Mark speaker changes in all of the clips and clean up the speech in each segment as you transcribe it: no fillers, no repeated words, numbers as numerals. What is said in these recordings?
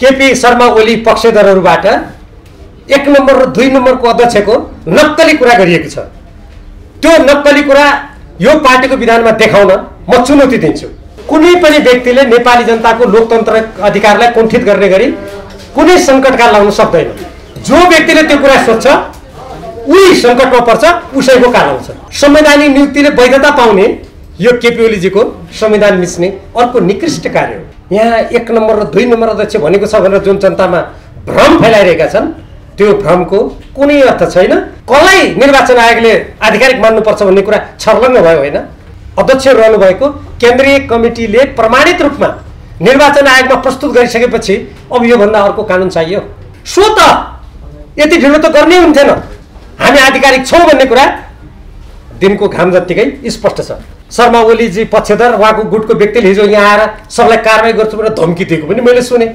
Speaker 1: KP Sharma Oli पक्षधरहरूबाट 1 number र 2 नम्बरको अध्यक्षको नक्कली कुरा गरिएको छ। त्यो नक्कली कुरा यो पार्टीको विधानमा देखाउन म चुनौती दिन्छु। कुनै पनि व्यक्तिले नेपाली जनताको लोकतन्त्र अधिकारलाई कुण्ठित गर्ने गरी कुनै सङ्कटकाल लाउन सक्दैन। जो व्यक्तिले त्यो कुरा सोच्छ उही सङ्कटमा पर्छ, उसैको काल आउँछ। संवैधानिक नियुक्तिले वैधता पाउने यो केपी ओलीजीको संविधान मिच्ने अर्को निकृष्ट कार्य हो। यहाँ 1 नम्बर र 2 नम्बर अध्यक्ष भनेको छ भनेर जुन जनतामा भ्रम फैलाइरहेका छन् त्यो भ्रमको कुनै अर्थ छैन। कसलाई निर्वाचन आयोगले आधिकारिक मान्नुपर्छ भन्ने कुरा छर्लङ्ग भयो होइन। अध्यक्ष रहनुभएको केन्द्रीय कमिटीले प्रमाणित रूपमा निर्वाचन आयोगमा प्रस्तुत गरिसकेपछि अब योभन्दा अर्को कानुन चाहियो। सो त यति ढिलो त गर्नै हुन्थेन। हामी आधिकारिक छौँ भन्ने कुरा दिनको घाम जत्तिकै स्पष्ट छ। शर्मा ओलीजी पक्षधर उहाँको गुटको व्यक्तिले हिजो यहाँ आएर सबलाई कारवाही गर्छु भनेर धम्की दिएको पनि मैले सुने।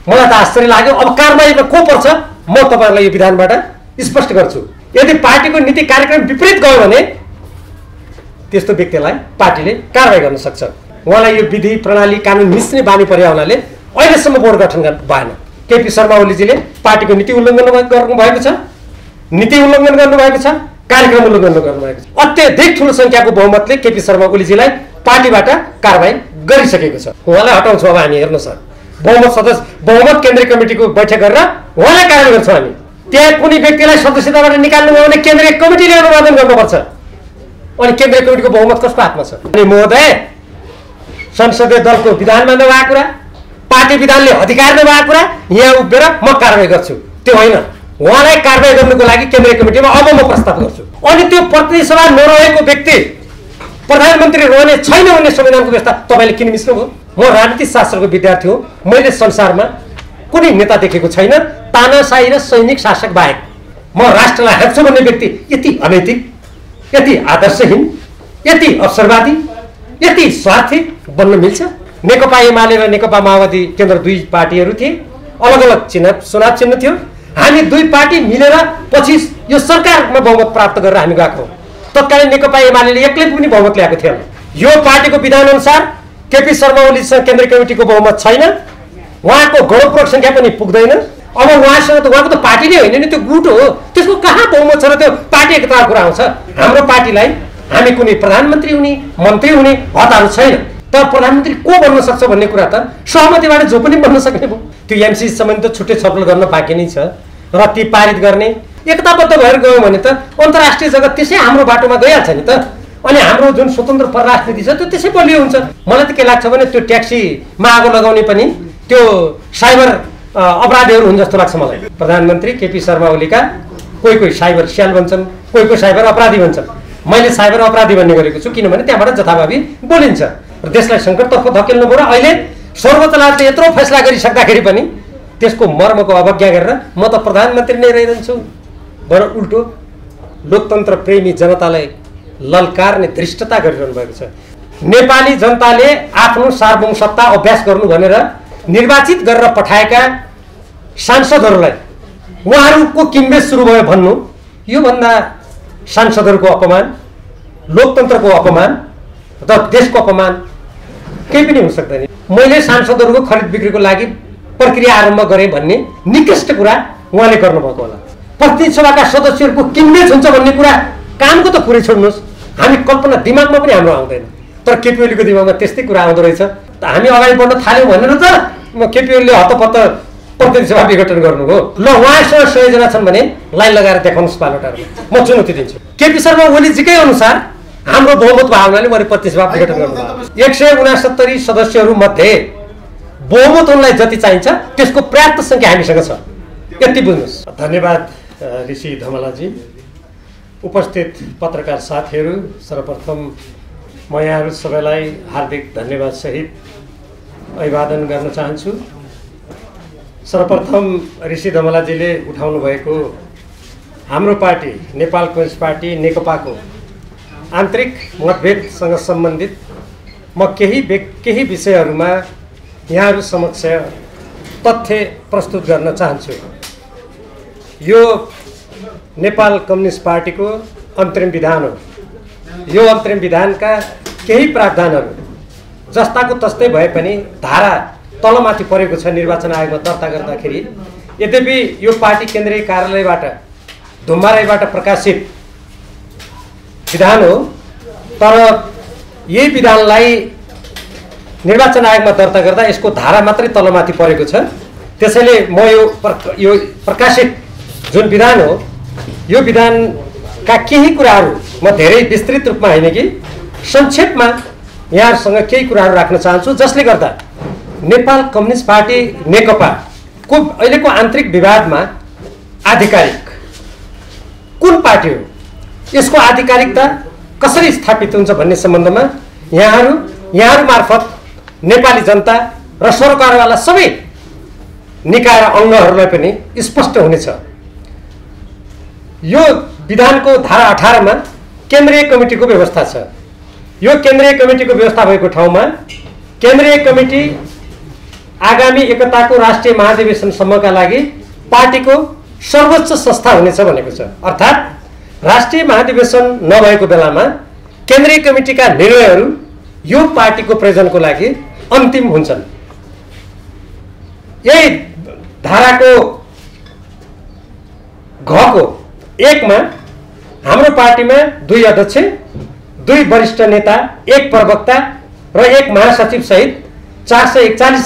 Speaker 1: मलाई त आश्चर्य लाग्यो। अब कारवाहीमा को पर्छ म तपाईँहरूलाई यो विधानबाट स्पष्ट गर्छु। यदि पार्टीको नीति कार्यक्रम विपरीत गयो भने त्यस्तो व्यक्तिलाई पार्टीले कारवाही गर्न सक्छ। उहाँलाई यो विधि प्रणाली कानुन मिच्ने बानी परे हुनाले अहिलेसम्म बोर्ड गठन गर्नु भएन। केपी शर्मा ओलीजीले पार्टीको नीति उल्लङ्घन गर्नुभएको छ, नीति उल्लङ्घन गर्नुभएको छ, कार्यक्रम उल्लङ्घन गर्नुभएको छ। अत्यधिक ठुलो सङ्ख्याको बहुमतले केपी शर्मा ओलीजीलाई पार्टीबाट कारवाही गरिसकेको छ। उहाँलाई हटाउँछौँ। अब हामी हेर्नुहोस् बहुमत केन्द्रीय कमिटीको बैठक गरेर उहाँलाई कारवाही गर्छौँ हामी। त्यहाँ कुनै व्यक्तिलाई सदस्यताबाट निकाल्नु भयो भने केन्द्रीय कमिटीले अनुमोदन गर्नुपर्छ। अनि केन्द्रीय कमिटीको बहुमत कसको हातमा छ? अनि महोदय, संसदीय दलको विधानमा नभएको कुरा, पार्टी विधानले अधिकार नभएको कुरा यहाँ उभिएर म कारवाही गर्छु त्यो होइन। उहाँलाई कारवाही गर्नुको लागि केन्द्रीय कमिटीमा अब म प्रस्ताव गर्छु। अनि त्यो प्रतिनिधि सभा नरहेको व्यक्ति प्रधानमन्त्री रहने छैन भन्ने संविधानको व्यवस्था तपाईँले किन मिच्नुभयो? म राजनीतिक शास्त्रको विद्यार्थी हो। मैले संसारमा कुनै नेता देखेको छैन तानाशाही र सैनिक शासक बाहेक। म राष्ट्रलाई हाँक्छु भन्ने व्यक्ति यति अनैतिक, यति आदर्शहीन, यति अवसरवादी, यति स्वार्थी बन्न मिल्छ? नेकपा एमाले र नेकपा माओवादी केन्द्र 2 पार्टीहरू थिए। अलग अलग चुनाव चिन्ह थियो। हामी 2 पार्टी मिलेर पछि यो सरकारमा बहुमत प्राप्त गरेर हामी गएको। तत्कालीन नेकपा एमाले एक्लै पनि बहुमत ल्याएको थिएन। यो पार्टीको विधान अनुसार केपी शर्मा ओलीसँग केन्द्रीय कमिटीको बहुमत छैन। उहाँको गणपूरक सङ्ख्या पनि पुग्दैन। अब उहाँसँग त उहाँको त पार्टी नै होइन नि, त्यो गुट हो। त्यसको कहाँ बहुमत छ र त्यो पार्टी एकताको कुरा आउँछ? हाम्रो पार्टीलाई हामी कुनै प्रधानमन्त्री हुने मन्त्री हुने हतारो छैन। तर प्रधानमन्त्री को बन्न सक्छ भन्ने कुरा त सहमतिबाट जो पनि बन्न सक्ने भयो। त्यो एमसी सम्बन्धी त छुट्टै छलफल गर्न बाँकी नै छ र ती पारित गर्ने एकताबद्ध भएर गयो भने त अन्तर्राष्ट्रिय जगत त्यसै हाम्रो बाटोमा गइहाल्छ नि त। अनि हाम्रो जुन स्वतन्त्र परराष्ट्र नीति छ त्यो त्यसै बलियो हुन्छ। मलाई त के लाग्छ भने त्यो ट्याक्सीमा आगो लगाउने पनि त्यो साइबर अपराधीहरू हुन् जस्तो लाग्छ मलाई। प्रधानमन्त्री केपी शर्मा ओलीका कोही साइबर स्याल भन्छन्, कोही साइबर अपराधी भन्छन्। मैले साइबर अपराधी भन्ने गरेको छु किनभने त्यहाँबाट जथाभावी बोलिन्छ र देशलाई सङ्कटतर्फ धकेल्नु पर्यो। अहिले सर्वोच्च अदालतले यत्रो फैसला गरिसक्दाखेरि पनि त्यसको मर्मको अवज्ञा गरेर म त प्रधानमन्त्री नै रहिरहन्छु भनेर उल्टो लोकतन्त्र प्रेमी जनतालाई ललकारने धृष्टता गरिरहनु भएको छ। नेपाली जनताले आफ्नो सार्वभौम सत्ता अभ्यास गर्नु भनेर निर्वाचित गरेर पठाएका सांसदहरूलाई उहाँहरूको किनबेच सुरु भयो भन्नु योभन्दा सांसदहरूको अपमान, लोकतन्त्रको अपमान र देशको अपमान केही पनि हुन सक्दैन। मैले सांसदहरूको खरिद बिक्रीको लागि प्रक्रिया आरम्भ गरेँ भन्ने निकृष्ट कुरा उहाँले गर्नुभएको होला। प्रतिनिधि सभाका सदस्यहरूको किनबेच हुन्छ भन्ने कुरा कामको त कुरै छोड्नुहोस्, हामी कल्पना दिमागमा पनि हाम्रो आउँदैन। तर केपी ओलीको दिमागमा त्यस्तै कुरा आउँदो रहेछ। त हामी अगाडि बढ्न थाल्यौँ भनेर त केपी ओलीले हतपत्त प्रतिनिधि सभा विघटन गर्नु हो। ल उहाँसँग 100 जना छन् भने लाइन लगाएर देखाउनुहोस् बालोटारमा, म चुनौती दिन्छु। केपी शर्मा ओलीजीकै अनुसार हाम्रो बहुमत भावनाले उहाँले प्रतिनिधि सभा विघटन गर्नुभयो। 169 सदस्यहरू मध्ये बहुमत उनलाई जति चाहिन्छ त्यसको पर्याप्त सङ्ख्या हामीसँग छ, यति बुझ्नुहोस्। धन्यवाद ऋषि धमलाजी। उपस्थित पत्रकार साथीहरू, सर्वप्रथम म यहाँहरू सबैलाई हार्दिक धन्यवाद सहित अभिवादन गर्न चाहन्छु। सर्वप्रथम ऋषि धमलाजीले उठाउनु भएको हाम्रो पार्टी नेपाल कम्युनिस्ट पार्टी नेकपाको आन्तरिक मतभेदसँग सम्बन्धित म केही विषयहरूमा यहाँहरू समक्ष तथ्य प्रस्तुत गर्न चाहन्छु। यो नेपाल कम्युनिस्ट पार्टीको अन्तरिम विधान हो। यो अन्तरिम विधानका केही प्रावधानहरू जस्ताको तस्तै भए पनि धारा तलमाथि परेको छ निर्वाचन आयोगमा दर्ता गर्दाखेरि। यद्यपि यो पार्टी केन्द्रीय कार्यालयबाट धुम्बाराईबाट प्रकाशित विधान हो, तर यही विधानलाई निर्वाचन आयोगमा दर्ता गर्दा यसको धारा मात्रै तलमाथि परेको छ। त्यसैले म यो प्रकाशित जुन विधान हो यो विधानका केही कुराहरू म धेरै विस्तृत रूपमा होइन कि संक्षेपमा यहाँहरूसँग केही कुराहरू राख्न चाहन्छु, जसले गर्दा नेपाल कम्युनिस्ट पार्टी नेकपाको अहिलेको आन्तरिक विवादमा आधिकारिक कुन पार्टी हो, यसको आधिकारिकता कसरी स्थापित हुन्छ भन्ने सम्बन्धमा यहाँहरू मार्फत नेपाली जनता र सरकारवाला सबै निकाय र अङ्गहरूलाई पनि स्पष्ट हुनेछ। यो विधानको धारा 18 मा केन्द्रीय कमिटीको व्यवस्था छ। यो केन्द्रीय कमिटीको व्यवस्था भएको ठाउँमा केन्द्रीय कमिटी आगामी एकताको राष्ट्रिय महाधिवेशनसम्मका लागि पार्टीको सर्वोच्च संस्था हुनेछ भनेको छ। अर्थात् राष्ट्रिय महाधिवेशन नभएको बेलामा केन्द्रीय कमिटीका निर्णयहरू यो पार्टीको प्रयोजनको लागि अन्तिम हुन्छन्। यही धाराको घको 1 मा हाम्रो पार्टीमा 2 अध्यक्ष, 2 वरिष्ठ नेता, 1 प्रवक्ता र 1 महासचिव सहित 441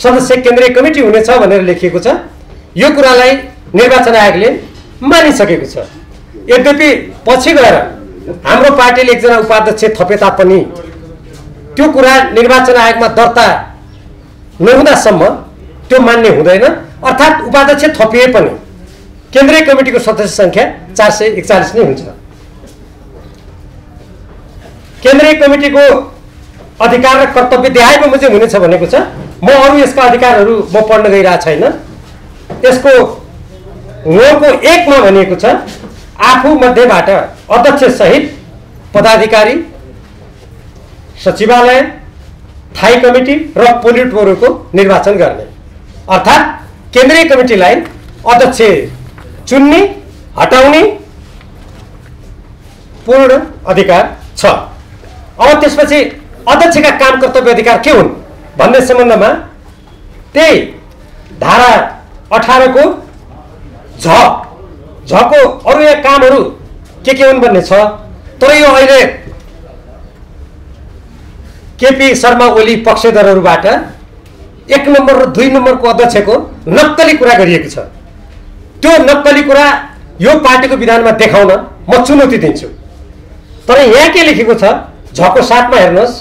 Speaker 1: सदस्य केन्द्रीय कमिटी हुनेछ भनेर लेखिएको छ। यो कुरालाई निर्वाचन आयोगले मानिसकेको छ। यद्यपि पछि गएर हाम्रो पार्टीले एकजना उपाध्यक्ष थपे तापनि त्यो कुरा निर्वाचन आयोगमा दर्ता नहुँदासम्म त्यो मान्य हुँदैन। अर्थात् उपाध्यक्ष थपिए पनि केन्द्रीय कमिटीको सदस्य संख्या 441 नै हुन्छ। केन्द्रीय कमिटीको अधिकार र कर्तव्य देहाय बमोजिम हुनेछ भनेको छ। म अरू यसका अधिकारहरू म पढ्न गइरहेको छैन। यसको 1 मा भनिएको छ आफू मध्येबाट अध्यक्ष सहित पदाधिकारी, सचिवालय, स्थायी कमिटी र पोलिट ब्युरोको निर्वाचन गर्ने। अर्थात् केन्द्रीय कमिटीलाई अध्यक्ष चुन्ने, हटाउने पूर्ण अधिकार छ। अब त्यसपछि अध्यक्षका काम कर्तव्य अधिकार के हुन् भन्ने सम्बन्धमा त्यही धारा 18 को झको अरू यहाँ कामहरू के हुन् भन्ने छ। तर यो अहिले केपी शर्मा ओली पक्षधरहरूबाट 1 नम्बर र 2 नम्बरको अध्यक्षको नक्कली कुरा गरिएको छ। त्यो नक्कली कुरा यो पार्टीको विधानमा देखाउन म चुनौती दिन्छु। तर यहाँ के लेखेको छ झको 7 मा हेर्नुहोस्,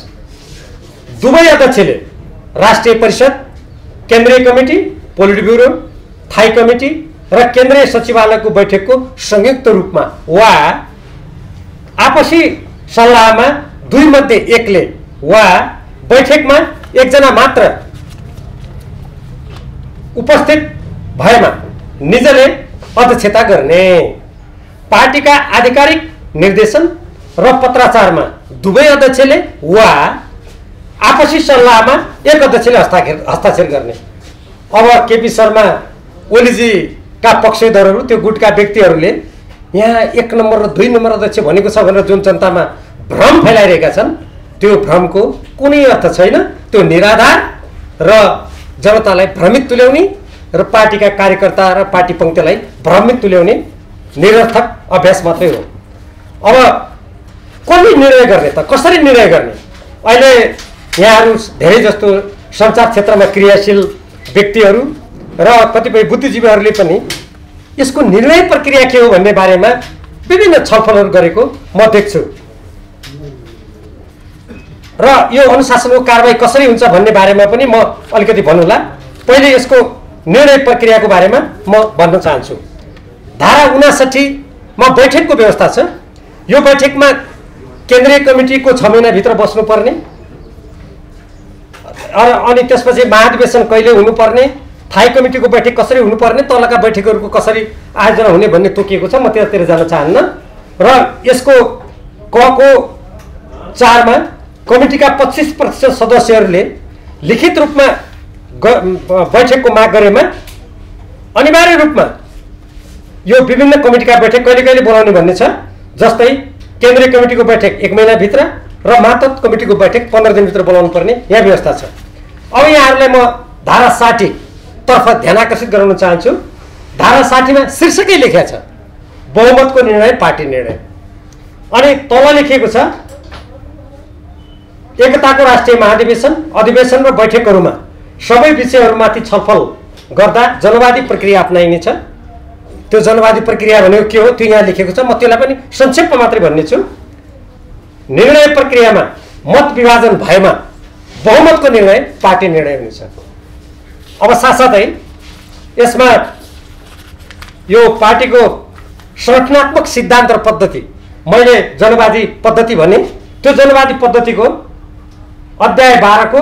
Speaker 1: दुवै अध्यक्षले राष्ट्रिय परिषद, केन्द्रीय कमिटी, पोलिट ब्युरो, स्थायी कमिटी र केन्द्रीय सचिवालयको बैठकको संयुक्त रूपमा वा आपसी सल्लाहमा 2 मध्ये 1 ले वा बैठकमा 1 जना मात्र उपस्थित भएमा निजले अध्यक्षता गर्ने। पार्टीका आधिकारिक निर्देशन र पत्राचारमा दुवै अध्यक्षले वा आपसी सल्लाहमा 1 अध्यक्षले हस्ताक्षर गर्ने। अब केपी शर्मा ओलीजीका पक्षधरहरू, त्यो गुटका व्यक्तिहरूले यहाँ 1 नम्बर र 2 नम्बर अध्यक्ष भनेको छ भनेर जुन जनतामा भ्रम फैलाइरहेका छन्, त्यो भ्रमको कुनै अर्थ छैन। त्यो निराधार र जनतालाई भ्रमित तुल्याउने र पार्टीका कार्यकर्ता र पार्टी पङ्क्तिलाई भ्रमित तुल्याउने निरर्थक अभ्यास मात्रै हो। अब कसले निर्णय गर्ने त, कसरी निर्णय गर्ने? अहिले यहाँहरू धेरै जस्तो सञ्चार क्षेत्रमा क्रियाशील व्यक्तिहरू र कतिपय बुद्धिजीवीहरूले पनि यसको निर्णय प्रक्रिया के हो भन्ने बारेमा विभिन्न छलफलहरू गरेको म देख्छु। र यो अनुशासनको कारबाही कसरी हुन्छ भन्ने बारेमा पनि म अलिकति भन्नुला। पहिले यसको निर्णय प्रक्रियाको बारेमा म भन्न चाहन्छु। धारा 59 मा बैठकको व्यवस्था छ। यो बैठकमा केन्द्रीय कमिटीको 6 महिनाभित्र बस्नुपर्ने, अनि त्यसपछि महाधिवेशन कहिले हुनुपर्ने, स्थायी कमिटीको बैठक कसरी हुनुपर्ने, तलका बैठकहरूको कसरी आयोजना हुने भन्ने तोकिएको छ। म त्यतातिर जान चाहन्न। र यसको कको 4 मा कमिटीका 25% सदस्यहरूले लिखित रूपमा बैठकको माग गरेमा अनिवार्य रूपमा यो विभिन्न कमिटीका बैठक कहिले कहिले बोलाउने भन्ने छ। जस्तै केन्द्रीय कमिटीको बैठक 1 महिनाभित्र र मातहत कमिटीको बैठक 15 दिनभित्र बोलाउनु पर्ने यहाँ व्यवस्था छ। अब यहाँहरूलाई म धारा 60 तर्फ ध्यान आकर्षित गराउन चाहन्छु। धारा 60 मा शीर्षकै लेखेको छ बहुमतको निर्णय पार्टी निर्णय। अनि तल लेखिएको छ एकताको राष्ट्रिय महाधिवेशन अधिवेशन र बैठकहरूमा सबै विषयहरूमाथि छलफल गर्दा जनवादी प्रक्रिया अपनाइनेछ। त्यो जनवादी प्रक्रिया भनेको के हो त्यो यहाँ लेखेको छ। म त्यसलाई पनि संक्षेपमा मात्रै भन्नेछु। निर्णय प्रक्रियामा मत विभाजन भएमा बहुमतको निर्णय पार्टी निर्णय हुनेछ। अब साथसाथै यसमा यो पार्टीको संगठनात्मक सिद्धान्त र पद्धति, मैले जनवादी पद्धति भने, त्यो जनवादी पद्धतिको अध्याय 12 को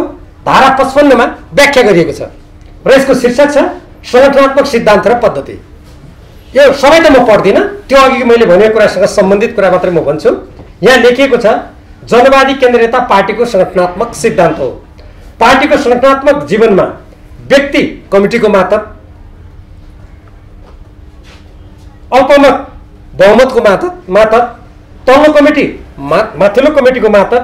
Speaker 1: धारा 55 मा व्याख्या गरिएको छ र यसको शीर्षक छ संगठनात्मक सिद्धान्त र पद्धति। यो सबै त म पढ्दिनँ, त्यो अघि मैले भनेको कुरासँग सम्बन्धित कुरा मात्रै म भन्छु। यहाँ लेखिएको छ जनवादी केन्द्रीयता पार्टीको संगठनात्मक सिद्धान्त हो। पार्टीको संगठनात्मक जीवनमा व्यक्ति कमिटीको मातहत, अल्पमत बहुमतको मातहत, तल्लो कमिटी माथिल्लो कमिटीको मातहत,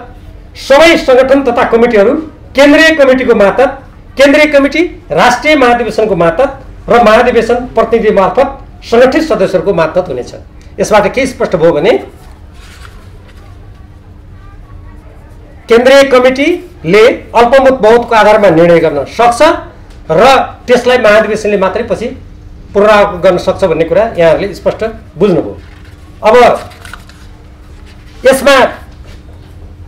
Speaker 1: सबै संगठन तथा कमिटीहरू केन्द्रीय कमिटीको मातहत, केन्द्रीय कमिटी राष्ट्रिय महाधिवेशनको मातहत र महाधिवेशन प्रतिनिधि मार्फत संगठित सदस्यहरूको मातहत हुनेछ। यसबाट के स्पष्ट भयो भने केन्द्रीय कमिटीले अल्पमत बहुमतको आधारमा निर्णय गर्न सक्छ र त्यसलाई महाधिवेशनले मात्रै पछि पुनरावलोकन गर्न सक्छ भन्ने कुरा यहाँहरूले स्पष्ट बुझ्नुभयो। अब यसमा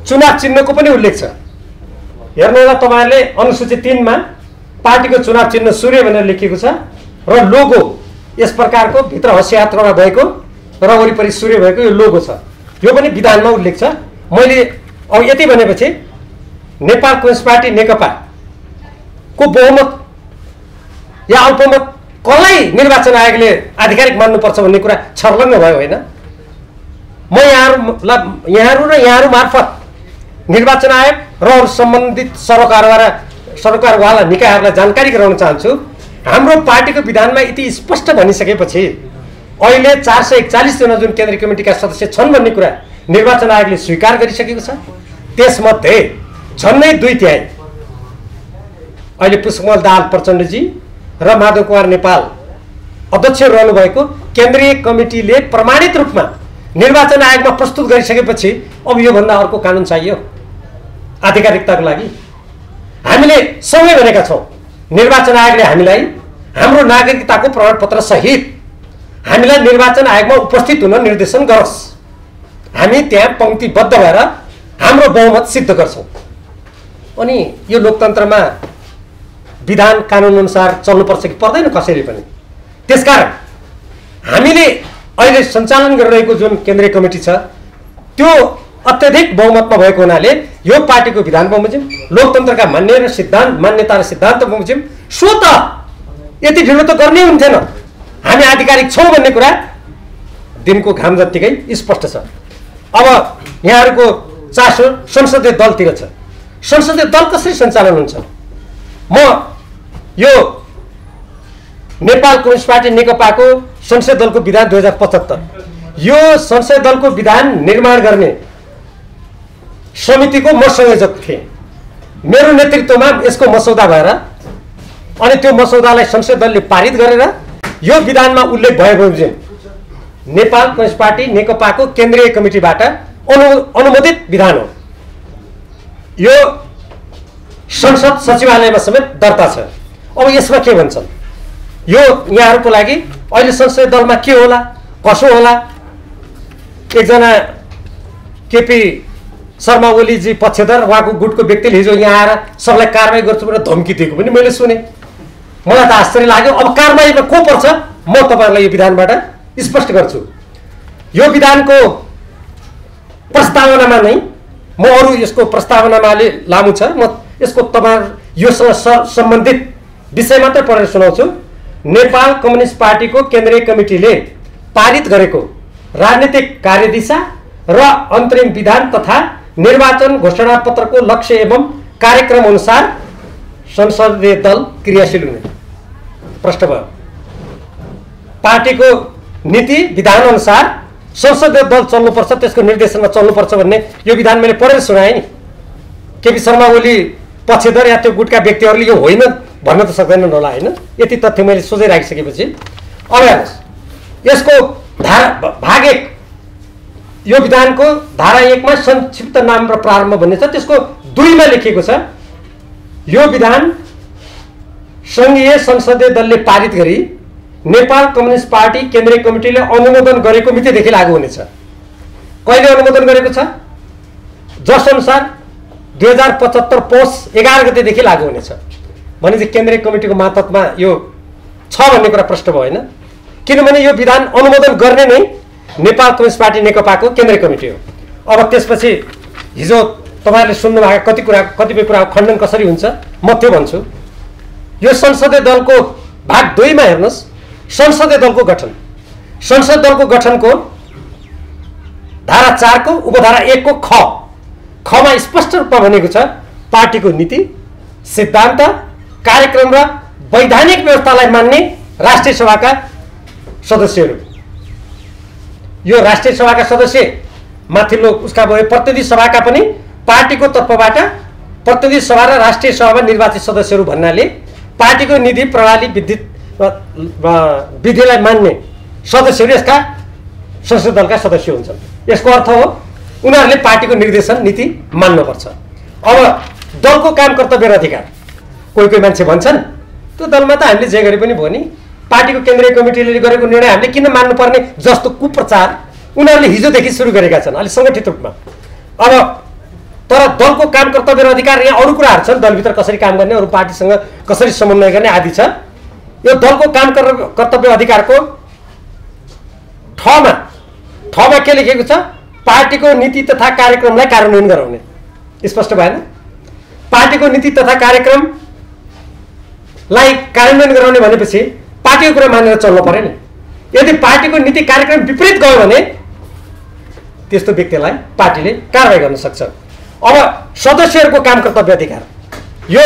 Speaker 1: चुनाव चिन्हको पनि उल्लेख छ। हेर्नुहोला तपाईहरुले अनुसूची 3 मा पार्टीको चुनाव चिन्ह सूर्य भनेर लेखिएको छ र लोगो यस प्रकारको भित्र हस्यात्रमा भएको र वरिपरि सूर्य भएको यो लोगो छ। यो पनि विधानमा उल्लेख छ। मैले अब यति भनेपछि नेपाल कम्युनिस्ट पार्टी नेकपा को बहुमत या अल्पमत कसलाई निर्वाचन आयोगले आधिकारिक मान्नुपर्छ भन्ने कुरा छर्लङ्ग भयो होइन। म यहाँहरू र यहाँहरू मार्फत निर्वाचन आयोग र सम्बन्धित सरकारवाला निकायहरूलाई जानकारी गराउन चाहन्छु। हाम्रो पार्टीको विधानमा यति स्पष्ट भनिसकेपछि अहिले 441 जना जुन केन्द्रीय कमिटीका सदस्य छन् भन्ने कुरा निर्वाचन आयोगले स्वीकार गरिसकेको छ। त्यसमध्ये झन्डै 2/3 अहिले पुष्पकमल दाहाल प्रचण्डजी र माधव कुमार नेपाल अध्यक्ष रहनुभएको केन्द्रीय कमिटीले प्रमाणित रूपमा निर्वाचन आयोगमा प्रस्तुत गरिसकेपछि अब योभन्दा अर्को कानुन चाहियो आधिकारिकताको लागि। हामीले सँगै भनेका छौँ निर्वाचन आयोगले हामीलाई हाम्रो नागरिकताको प्रमाणपत्र सहित हामीलाई निर्वाचन आयोगमा उपस्थित हुन निर्देशन गरोस्। हामी त्यहाँ पंक्तिबद्ध भएर हाम्रो बहुमत सिद्ध गर्छौँ। अनि यो लोकतन्त्रमा विधान कानुन अनुसार चल्नुपर्छ कि पर्दैन कसैले पनि। त्यसकारण हामीले अहिले सञ्चालन गरिरहेको जुन केन्द्रीय कमिटी छ त्यो अत्यधिक बहुमतमा भएको हुनाले यो पार्टीको विधान बमोजिम लोकतन्त्रका मान्यता र सिद्धान्त बमोजिम स्वत यति ढिलो त गर्नै हुन्थेन। हामी आधिकारिक छौँ भन्ने कुरा दिनको घाम जत्तिकै स्पष्ट छ। अब यहाँहरूको चासो संसदीय दलतिर छ। संसदीय दल कसरी सञ्चालन हुन्छ? म यो नेपाल कम्युनिस्ट पार्टी नेकपाको संसदीय दलको विधान 2075 यो संसदीय दलको विधान निर्माण गर्ने समितिको म संयोजक थिएँ। मेरो नेतृत्वमा यसको मसौदा भएर अनि त्यो मसौदालाई संसदीय दलले पारित गरेर यो विधानमा उल्लेख भएको नेपाल कम्युनिस्ट पार्टी नेकपाको केन्द्रीय कमिटीबाट अनुमोदित विधान हो। यो संसद सचिवालयमा समेत दर्ता छ। अब यसमा के भन्छन् यो यहाँहरूको लागि अहिले संसदीय दलमा के होला कसो होला? एकजना केपी शर्मा ओलीजी पक्षधर उहाँको गुटको व्यक्तिले हिजो यहाँ आएर सबलाई कारबाही गर्छु भनेर धम्की दिएको पनि मैले सुने। मलाई त आश्चर्य लाग्यो। अब कारबाहीमा को पर्छ म तपाईहरुलाई यो विधानबाट स्पष्ट गर्छु। यो विधानको प्रस्तावनामा नै म अरु यसको प्रस्तावनामा अलि लामो छ, म यसको तपाईहरु योसँग सम्बन्धित विषय मात्र पढेर सुनाउँछु। नेपाल कम्युनिस्ट पार्टीको केन्द्रीय कमिटीले पारित गरेको राजनीतिक कार्यदिशा र अन्तरिम विधान तथा निर्वाचन घोषणा पत्रको लक्ष्य एवं कार्यक्रम अनुसार संसदीय दल क्रियाशील हुने प्रश्न भयो। पार्टीको नीति विधान अनुसार संसदीय दल चल्नुपर्छ, त्यसको निर्देशनमा चल्नुपर्छ भन्ने यो विधान मैले पढेर सुनाएँ नि। केपी शर्मा ओली पक्षधर या त्यो गुटका व्यक्तिहरूले यो होइन भन्न त सक्दैनन् होला हैन। यति तथ्य मैले सोझै राखिसकेपछि अब हेर्नुस्, यसको धारा भाग 1 यो विधानको धारा 1 मा संक्षिप्त नाम र प्रारम्भ भन्ने छ। त्यसको 2 मा लेखिएको छ यो विधान संघीय संसदीय दलले पारित गरी नेपाल कम्युनिस्ट पार्टी केन्द्रीय कमिटीले अनुमोदन गरेको मितिदेखि लागू हुनेछ। कहिले अनुमोदन गरेको छ? जस अनुसार 2075 पौष 11 गतेदेखि लागू हुनेछ। भने चाहिँ केन्द्रीय कमिटीको मातहतमा यो छ भन्ने कुरा प्रश्न भयो हैन। किनभने यो विधान अनुमोदन गर्ने नै नेपाल कम्युनिस्ट पार्टी नेकपाको केन्द्रीय कमिटी हो। अब त्यसपछि हिजो तपाईहरुले सुन्नु भएको कतिपय कुरा खण्डन कसरी हुन्छ म त्यो भन्छु। यो संसदीय दलको भाग 2 मा हेर्नुस्, संसदीय दलको गठन, संसद दलको गठनको धारा 4 को उपधारा 1 को ख मा स्पष्ट रूपमा भनेको छ पार्टीको नीति, सिद्धान्त, कार्यक्रम र वैधानिक व्यवस्थालाई मान्ने राष्ट्रिय सभाका सदस्यहरू। यो राष्ट्रिय सभाका सदस्य माथिल्लो उसका भयो प्रतिनिधि सभाका पनि पार्टीको तर्फबाट प्रतिनिधि सभा र राष्ट्रिय सभामा निर्वाचित सदस्यहरू भन्नाले पार्टीको नीति प्रणाली विधिलाई मान्ने सदस्यहरू यसका संसद दलका सदस्य हुन्छन्। यसको अर्थ हो उनीहरूले पार्टीको निर्देशन नीति मान्नुपर्छ। अब दलको काम कर्तव्य र अधिकार, कोही मान्छे भन्छन् त्यो दलमा त हामीले जे गरे पनि भयो नि, पार्टीको केन्द्रीय कमिटीले गरेको निर्णय हामीले किन मान्नुपर्ने जस्तो कुप्रचार उनीहरूले हिजोदेखि सुरु गरेका छन् अलि सङ्गठित रूपमा। अब तर दलको काम कर्तव्य र अधिकार यहाँ अरू कुराहरू छन्, दलभित्र कसरी काम गर्ने, अरू पार्टीसँग कसरी समन्वय गर्ने आदि छ। यो दलको काम कर्तव्य अधिकारको ठमा के लेखेको छ? पार्टीको नीति तथा कार्यक्रमलाई कार्यान्वयन गराउने। स्पष्ट भएन? पार्टीको नीति तथा कार्यक्रमलाई कार्यान्वयन गराउने भनेपछि पार्टीको कुरा मानेर चल्नु पर्यो नि। यदि पार्टीको नीति कार्यक्रम विपरीत गयो भने त्यस्तो व्यक्तिलाई पार्टीले कारबाही गर्न सक्छ। अब सदस्यहरूको काम कर्तव्य अधिकार, यो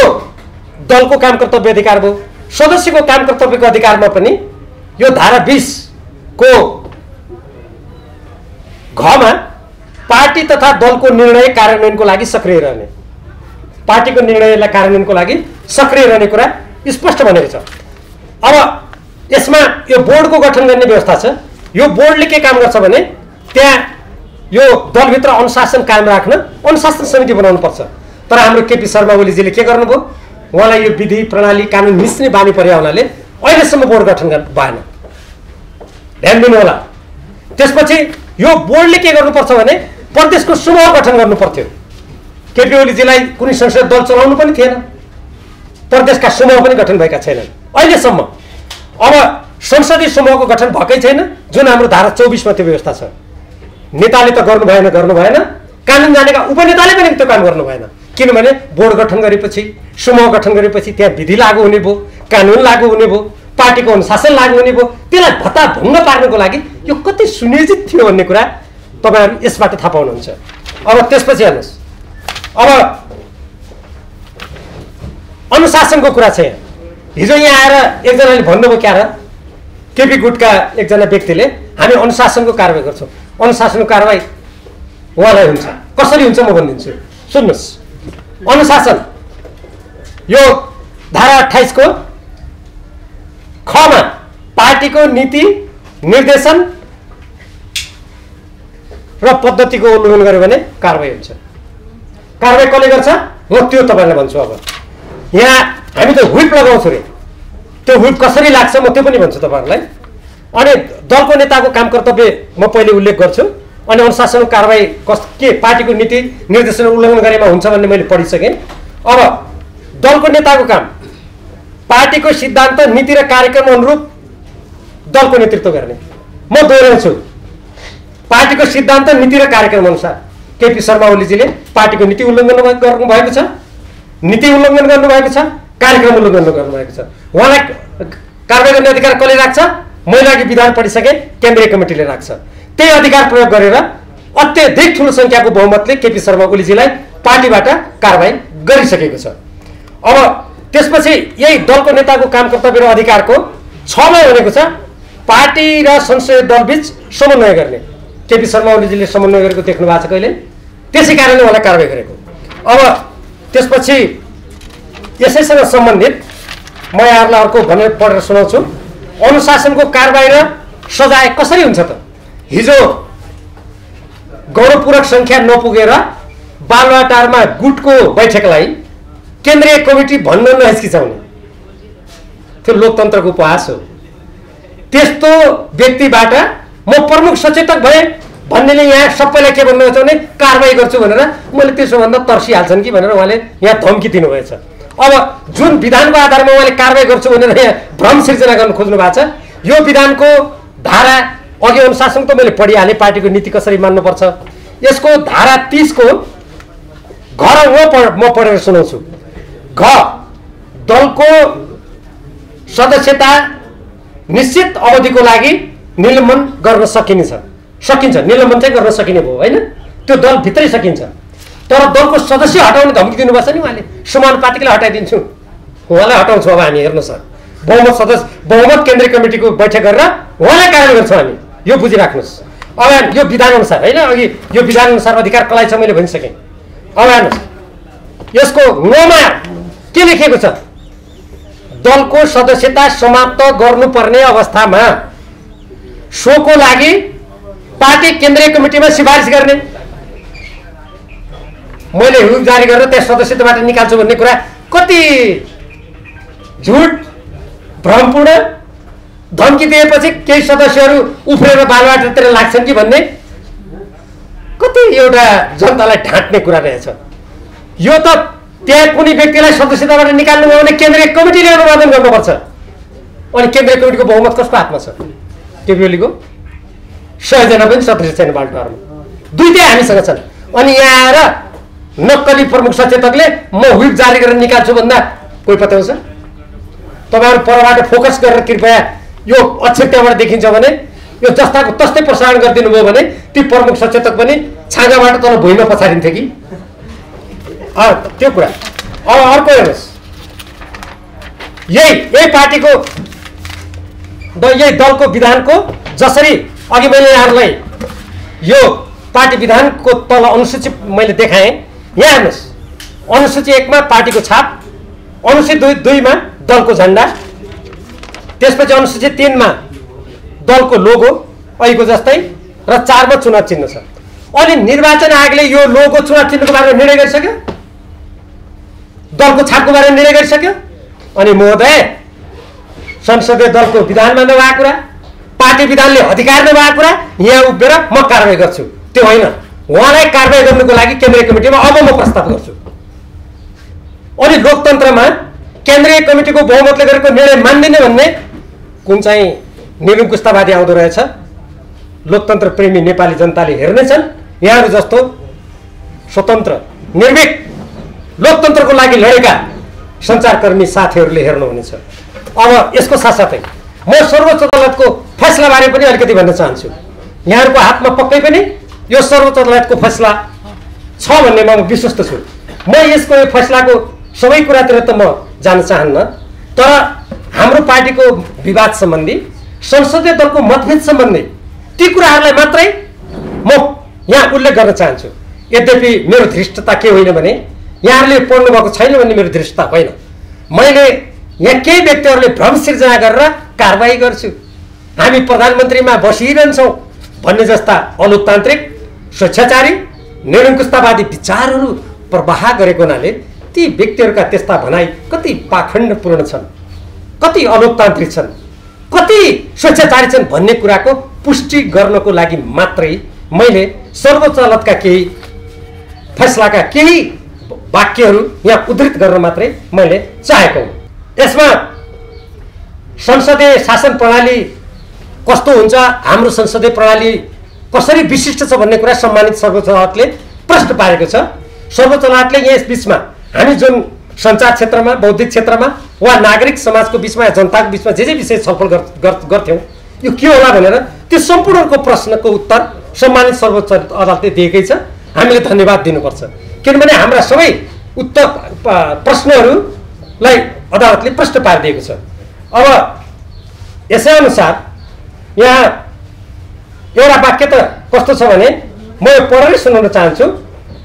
Speaker 1: दलको काम कर्तव्य अधिकार भयो। सदस्यको काम कर्तव्यको अधिकारमा पनि यो धारा 20 को घमा पार्टी तथा दलको निर्णय कार्यान्वयनको लागि सक्रिय रहने, पार्टीको निर्णयलाई कार्यान्वयनको लागि सक्रिय रहने कुरा स्पष्ट भनेको छ। अब यसमा यो बोर्डको गठन गर्ने व्यवस्था छ। यो बोर्डले के काम गर्छ भने त्यहाँ यो दलभित्र अनुशासन कायम राख्न अनुशासन समिति बनाउनु पर्छ। तर हाम्रो केपी शर्मा ओलीजीले के गर्नुभयो? उहाँलाई यो विधि प्रणाली कानुन मिच्ने बानी पर्या हुनाले अहिलेसम्म बोर्ड गठन भएन। ध्यान दिनु होला। त्यसपछि यो बोर्डले के गर्नुपर्छ भने प्रदेशको समूह गठन गर्नु पर्थ्यो। केपी ओलीजीलाई कुनै संसदीय दल चलाउनु पनि थिएन, प्रदेशका समूह पनि गठन भएका छैनन् अहिलेसम्म। अब संसदीय समूहको गठन भएकै छैन, जुन हाम्रो धारा 24 मा त्यो व्यवस्था छ। नेताले त गर्नु भएन, कानुन जानेका उपनेताले पनि त्यो काम गर्नु भएन। किनभने बोर्ड गठन गरेपछि, समूह गठन गरेपछि त्यहाँ विधि लागू हुने भयो, कानुन लागू हुने भयो, पार्टीको अनुशासन लागू हुने भयो। त्यसलाई भत्ताभङ्ग पार्नको लागि यो कति सुनियोजित थियो भन्ने कुरा तपाईहरु यसबाट थाहा पाउनुहुन्छ। अब त्यसपछि हेर्नुस्, अब अनुशासनको कुरा छ। हिजो यहाँ आएर एकजनाले भन्नुभयो क्या र, केपी गुटका एकजना व्यक्तिले हामी अनुशासनको कारबाही गर्छौँ। अनुशासनको कारबाही उहाँलाई हुन्छ, कसरी हुन्छ म भनिदिन्छु, सुन्नुहोस्। अनुशासन यो धारा 28 को खमा पार्टीको नीति निर्देशन र पद्धतिको उल्लङ्घन गर्यो भने कारबाही हुन्छ। कारबाही कसले गर्छ म त्यो तपाईलाई भन्छु। अब यहाँ हामी त हुइप लगाउँछौँ रे, त्यो हुइप कसरी लाग्छ म त्यो पनि भन्छु तपाईहरुलाई। अनि दलको नेताको काम कर्तव्य म पहिले उल्लेख गर्छु, अनि अनुशासनको कारबाही के पार्टीको नीति निर्देशन उल्लङ्घन गरेमा हुन्छ भन्ने मैले पढिसकेँ। अब दलको नेताको काम पार्टीको सिद्धान्त नीति र कार्यक्रम अनुरूप दलको नेतृत्व गर्ने। म दोहोऱ्याउँछु, पार्टीको सिद्धान्त नीति र कार्यक्रम अनुसार केपी शर्मा ओलीजीले पार्टीको नीति उल्लङ्घन गर्नुभएको छ, नीति उल्लङ्घन गर्नुभएको छ, कार्यक्रम उल्लङ्घन गर्नुभएको छ। उहाँलाई कारबाही गर्ने अधिकार कसले राख्छ? मैले अघि विधान पढिसकेँ, केन्द्रीय कमिटीले राख्छ। त्यही अधिकार प्रयोग गरेर अत्यधिक ठुलो संख्याको बहुमतले केपी शर्मा ओलीजीलाई पार्टीबाट कारबाही गरिसकेको छ। अब त्यसपछि यही दलको नेताको काम कर्तव्य र अधिकारको 6 मा भनेको छ पार्टी र संसदीय दल बीच समन्वय गर्ने। केपी शर्मा ओलीजीले समन्वय गरेको देख्नु भएको छ कहिले, त्यसै कारणले उहाँलाई कारबाही गरेको। अब त्यसपछि यसैसँग सम्बन्धित म यहाँहरूलाई अर्को भनेर पढेर सुनाउँछु। अनुशासनको कारबाही र सजाय कसरी हुन्छ त? हिजो गौरवपूर्वक संख्या नपुगेर बालुवाटारमा गुटको बैठकलाई केन्द्रीय कमिटी भन्न नहिचकिचाउने, त्यो लोकतन्त्रको उपहास हो। त्यस्तो व्यक्तिबाट म प्रमुख सचेतक भए भन्नेले यहाँ सबैलाई के भन्नुहुन्छ भने कारबाही गर्छु भनेर, मैले त्यसो भन्दा तर्सिहाल्छन् कि भनेर उहाँले यहाँ धम्की दिनुभएछ। अब जुन विधानको आधारमा उहाँले कारबाही गर्छु भनेर यहाँ भ्रम सिर्जना गर्न खोज्नु भएको छ, यो विधानको धारा अघि अनुशासन त मैले पढिहालेँ, पार्टीको नीति कसरी मान्नुपर्छ। यसको धारा 30 को म पढेर सुनाउँछु। घ दलको सदस्यता निश्चित अवधिको लागि निलम्बन गर्न सकिन्छ। निलम्बन चाहिँ गर्न सकिने भयो होइन, त्यो दल भित्रै सकिन्छ। तर दलको सदस्य हटाउने धम्की दिनुपर्छ नि उहाँले, समानुपातिकलाई हटाइदिन्छु, उहाँलाई हटाउँछु। अब हामी हेर्नुहोस् सर, बहुमत केन्द्रीय कमिटीको बैठक गरेर उहाँलाई कार्य गर्छौँ हामी, यो बुझिराख्नुहोस्। अब यो विधान अनुसार होइन, अघि यो विधान अनुसार अधिकार कसलाई छ मैले भनिसकेँ। अब हेर्नुहोस्, यसको मा के लेखेको छ? दलको सदस्यता समाप्त गर्नुपर्ने अवस्थामा सोको लागि पार्टी केन्द्रीय कमिटीमा सिफारिस गर्ने। मैले हुप जारी गरेर त्यस सदस्यताबाट निकाल्छु भन्ने कुरा कति झुट भ्रमपूर्ण, धम्की दिएपछि केही सदस्यहरू उफ्रेर बालुवाटातिर लाग्छन् कि भन्ने कति एउटा जनतालाई ढाँट्ने कुरा रहेछ। यो त त्यहाँ कुनै व्यक्तिलाई सदस्यताबाट निकाल्नु भयो भने केन्द्रीय कमिटीले अनुमोदन गर्नुपर्छ। अनि केन्द्रीय कमिटीको बहुमत कसको हातमा छ? टिभी ओलीको 100 जना पनि सदस्य छैन बालुवाटारमा, दुईटै हामीसँग छन्। अनि यहाँ आएर नक्कली प्रमुख सचेतकले म व्हिप जारी गरेर निकाल्छु भन्दा कोही पत्याउँछ? तपाईँहरू परबाट फोकस गरेर कृपया यो अक्षर त्यहाँबाट देखिन्छ भने यो जस्ताको तस्तै प्रसारण गरिदिनु भयो भने ती प्रमुख सचेतक पनि छाँगाबाट तल भुइँमा पछारिन्थे कि त्यो कुरा। अब अर्को हेर्नुहोस्, यही पार्टीको यही दलको विधानको जसरी अघि मैले यहाँहरूलाई यो पार्टी विधानको तल अनुसूची मैले देखाएँ, यहाँ हेर्नुहोस्, अनुसूची 1 मा पार्टीको छाप, अनुसूची 2 मा दलको झन्डा, त्यसपछि अनुसूची 3 मा दलको लोगो अहिलेको जस्तै र 4 मा चुनाव चिन्ह छ। अनि निर्वाचन आयोगले यो लोगो चुनाव चिन्हको बारेमा निर्णय गरिसक्यो, दलको छापको बारेमा निर्णय गरिसक्यो। अनि महोदय, संसदीय दलको विधानमा नभएको कुरा, पार्टी विधानले अधिकार नभएको कुरा यहाँ उभिएर म कारबाही गर्छु, त्यो होइन। उहाँलाई कारबाही गर्नुको लागि केन्द्रीय कमिटीमा अब म प्रस्ताव गर्छु। अनि लोकतन्त्रमा केन्द्रीय कमिटीको बहुमतले गरेको निर्णय मान्दिने भन्ने कुन चाहिँ निरङ्कुशतावादी आउँदो रहेछ। लोकतन्त्र प्रेमी नेपाली जनताले हेर्नेछन्, यहाँहरू जस्तो स्वतन्त्र निर्भीक लोकतन्त्रको लागि लडेका सञ्चारकर्मी साथीहरूले हेर्नुहुनेछ। अब यसको साथसाथै म सर्वोच्च अदालतको फैसलाबारे पनि अलिकति भन्न चाहन्छु। यहाँहरूको हातमा पक्कै पनि यो सर्वोच्च अदालतको फैसला छ भन्ने म विश्वस्त छु। म यसको यो फैसलाको सबै कुरातिर त म जान चाहन्न, तर हाम्रो पार्टीको विवाद सम्बन्धी, संसदीय दलको मतभेद सम्बन्धी ती कुराहरूलाई मात्रै म यहाँ उल्लेख गर्न चाहन्छु। यद्यपि मेरो धृष्टता के होइन भने यहाँहरूले पढ्नु भएको छैन भन्ने मेरो धृष्टता होइन। मैले यहाँ केही व्यक्तिहरूले भ्रम सिर्जना गरेर कारबाही गर्छु, हामी प्रधानमन्त्रीमा बसिरहन्छौँ भन्ने जस्ता अलोकतान्त्रिक, स्वेच्छाचारी, निरङ्कुशतावादी विचारहरू प्रवाह गरेको हुनाले ती व्यक्तिहरूका त्यस्ता भनाइ कति पाखण्डपूर्ण छन्, कति अलोकतान्त्रिक छन्, कति स्वेच्छाचारी छन् भन्ने कुराको पुष्टि गर्नको लागि मात्रै मैले सर्वोच्च अदालतका केही फैसलाका केही वाक्यहरू यहाँ उद्धृत गर्न मात्रै मैले चाहेको हुँ। यसमा संसदीय शासन प्रणाली कस्तो हुन्छ, हाम्रो संसदीय प्रणाली कसरी विशिष्ट छ भन्ने कुरा सम्मानित सर्वोच्च अदालतले प्रश्न पारेको छ। सर्वोच्च अदालतले यस बिचमा हामी जुन सञ्चार क्षेत्रमा, बौद्धिक क्षेत्रमा वा नागरिक समाजको बिचमा, जनताको बिचमा जे विषय छलफल गर्थ्यौँ, यो के होला भनेर त्यो सम्पूर्णको प्रश्नको उत्तर सम्मानित सर्वोच्च अदालतले दिएकै छ। हामीले धन्यवाद दिनुपर्छ, किनभने हाम्रा सबै उत्तर प्रश्नहरूलाई अदालतले प्रश्न पारिदिएको छ। अब यसै अनुसार यहाँ एउटा वाक्य त कस्तो छ भने म यो पढेर सुनाउन चाहन्छु।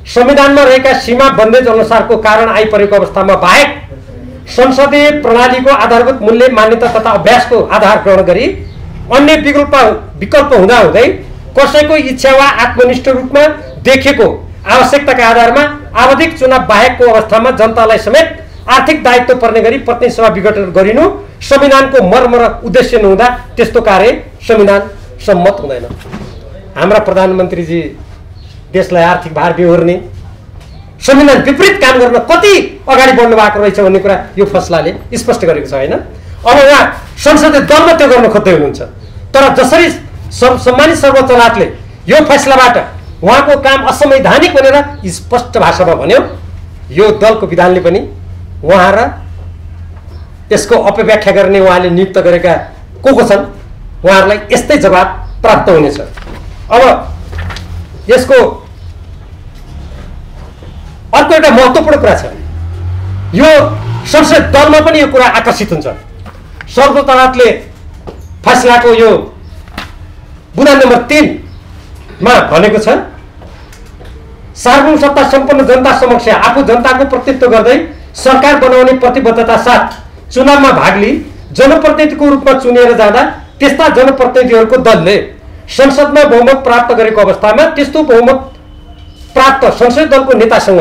Speaker 1: संविधानमा रहेका सीमा बन्देज अनुसारको कारण आइपरेको अवस्थामा बाहेक संसदीय प्रणालीको आधारभूत मूल्य मान्यता तथा अभ्यासको आधार ग्रहण गरी अन्य विकल्प हुँदाहुँदै कसैको इच्छा वा आत्मनिष्ठ रूपमा देखेको आवश्यकताका आधारमा आवधिक चुनाव बाहेकको अवस्थामा जनतालाई समेत आर्थिक दायित्व पर्ने गरी प्रतिनिधि सभा विघटन गरिनु संविधानको मर्म र उद्देश्य नहुँदा त्यस्तो कार्य संविधान सम्मत हुँदैन। हाम्रा प्रधानमन्त्रीजी देशलाई आर्थिक भार बिहोर्ने संविधान विपरीत काम गर्न कति अगाडि बढ्नु भएको रहेछ भन्ने कुरा यो फैसलाले स्पष्ट गरेको छ हैन। अब उहाँ संसदीय दलमा त्यो गर्न खोज्दै हुनुहुन्छ, तर जसरी सम्मानित सर्वोच्च अदालतले यो फैसलाबाट उहाँको काम असंवैधानिक भनेर स्पष्ट भाषामा भन्यो, यो दलको विधानले पनि उहाँ र यसको अपव्याख्या गर्ने उहाँले नियुक्त गरेका को छन् उहाँहरूलाई यस्तै जवाब प्राप्त हुनेछ। अब यसको अर्को एउटा महत्त्वपूर्ण कुरा छ, यो संसद दलमा पनि यो कुरा आकर्षित हुन्छ। सर्वोच्च अदालतले फैसलाको यो बुँदा नम्बर 3 मा भनेको छ, सार्वभौम सत्ता सम्पन्न जनता समक्ष आफू जनताको प्रतिनिधित्व गर्दै सरकार बनाउने प्रतिबद्धता साथ चुनावमा भाग लिई जनप्रतिनिधिको रूपमा चुनिएर जाँदा त्यस्ता जनप्रतिनिधिहरूको दलले संसदमा बहुमत प्राप्त गरेको अवस्थामा त्यस्तो बहुमत प्राप्त संसदीय दलको नेतासँग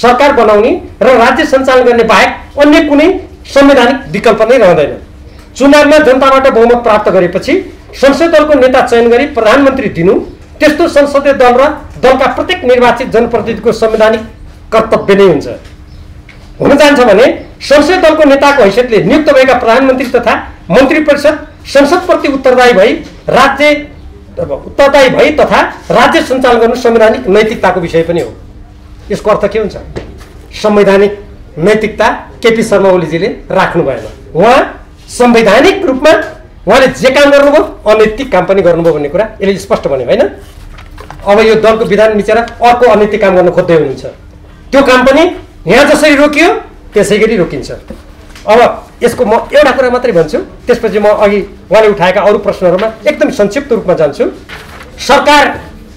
Speaker 1: सरकार बनाउने र राज्य सञ्चालन गर्ने बाहेक अन्य कुनै संवैधानिक विकल्प नै रहँदैन। चुनावमा जनताबाट बहुमत प्राप्त गरेपछि संसदीय दलको नेता चयन गरी प्रधानमन्त्री दिनु त्यस्तो संसदीय दल र दलका प्रत्येक निर्वाचित जनप्रतिनिधिको संवैधानिक कर्तव्य नै हुन्छ। हुन जान्छ भने संसदीय दलको नेताको हैसियतले नियुक्त भएका प्रधानमन्त्री तथा मन्त्री परिषद संसदप्रति उत्तरदायी भई तथा राज्य सञ्चालन गर्नु संवैधानिक नैतिकताको विषय पनि हो। यसको अर्थ के हुन्छ? संवैधानिक नैतिकता केपी शर्मा ओलीजीले राख्नु भएन। उहाँ संवैधानिक रूपमा उहाँले जे काम गर्नुभयो अनैतिक काम पनि गर्नुभयो भन्ने कुरा यसले स्पष्ट भन्यो हैन। अब यो दलको विधान मिचेर अर्को अनैतिक काम गर्न खोज्दै हुनुहुन्छ, त्यो काम पनि यहाँ जसरी रोकियो त्यसै गरी रोकिन्छ। अब यसको म एउटा कुरा मात्रै भन्छु, त्यसपछि म अघि उहाँले उठाएका अरू प्रश्नहरूमा एकदम संक्षिप्त रूपमा जान्छु। सरकार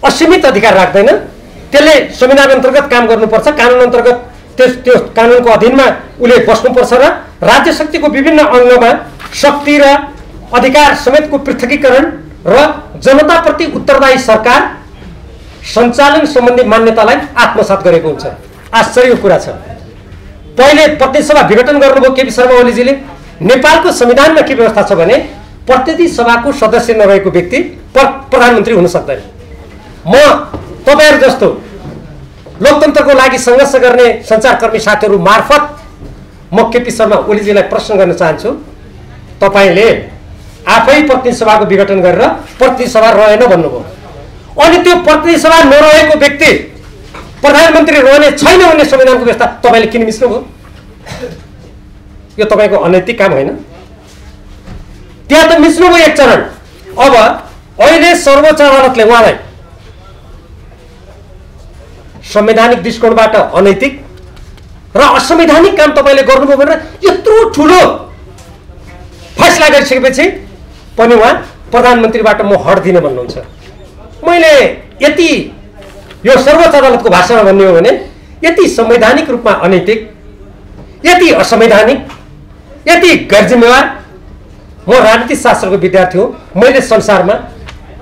Speaker 1: असीमित अधिकार राख्दैन, त्यसले संविधान अन्तर्गत काम गर्नुपर्छ, कानुन अन्तर्गत त्यो कानुनको अधीनमा उसले बस्नुपर्छ र राज्य शक्तिको विभिन्न अङ्गमा शक्ति र अधिकार समेतको पृथकीकरण र जनताप्रति उत्तरदायी सरकार सञ्चालन सम्बन्धी मान्यतालाई आत्मसात गरेको हुन्छ। आश्चर्यको कुरा छ, पहिले प्रतिनिधि सभा विघटन गर्नुभयो केपी शर्मा ओलीजीले। नेपालको संविधानमा के व्यवस्था छ भने प्रतिनिधि सभाको सदस्य नरहेको व्यक्ति प्रधानमन्त्री हुन सक्दैन। म तपाईहरु जस्तो लोकतन्त्रको लागि सङ्घर्ष गर्ने सञ्चारकर्मी साथीहरू मार्फत म केपी शर्मा ओलीजीलाई प्रश्न गर्न चाहन्छु, तपाईले आफै प्रतिनिधि सभाको विघटन गरेर प्रतिनिधि सभा रहेन भन्नुभयो, अनि त्यो प्रतिनिधि सभा नरहेको व्यक्ति प्रधानमन्त्री रहने छैन भन्ने संविधानको व्यवस्था तपाईले किन मिच्नुभयो? यो तपाईको अनैतिक काम होइन? त्यहाँ त मिच्नुभयो एक चरण। अब अहिले सर्वोच्च अदालतले उहाँलाई संवैधानिक दृष्टिकोणबाट अनैतिक र असंवैधानिक काम तपाईले गर्नुभयो भनेर यत्रो ठुलो फैसला गरिसकेपछि पनि उहाँ प्रधानमन्त्रीबाट म हट्दिन भन्नुहुन्छ। मैले यति यो सर्वोच्च अदालतको भाषामा भन्ने हो भने यति संवैधानिक रूपमा अनैतिक, यति असंवैधानिक, यति गैरजिम्मेवार, म राजनीतिक शास्त्रको विद्यार्थी हो, मैले संसारमा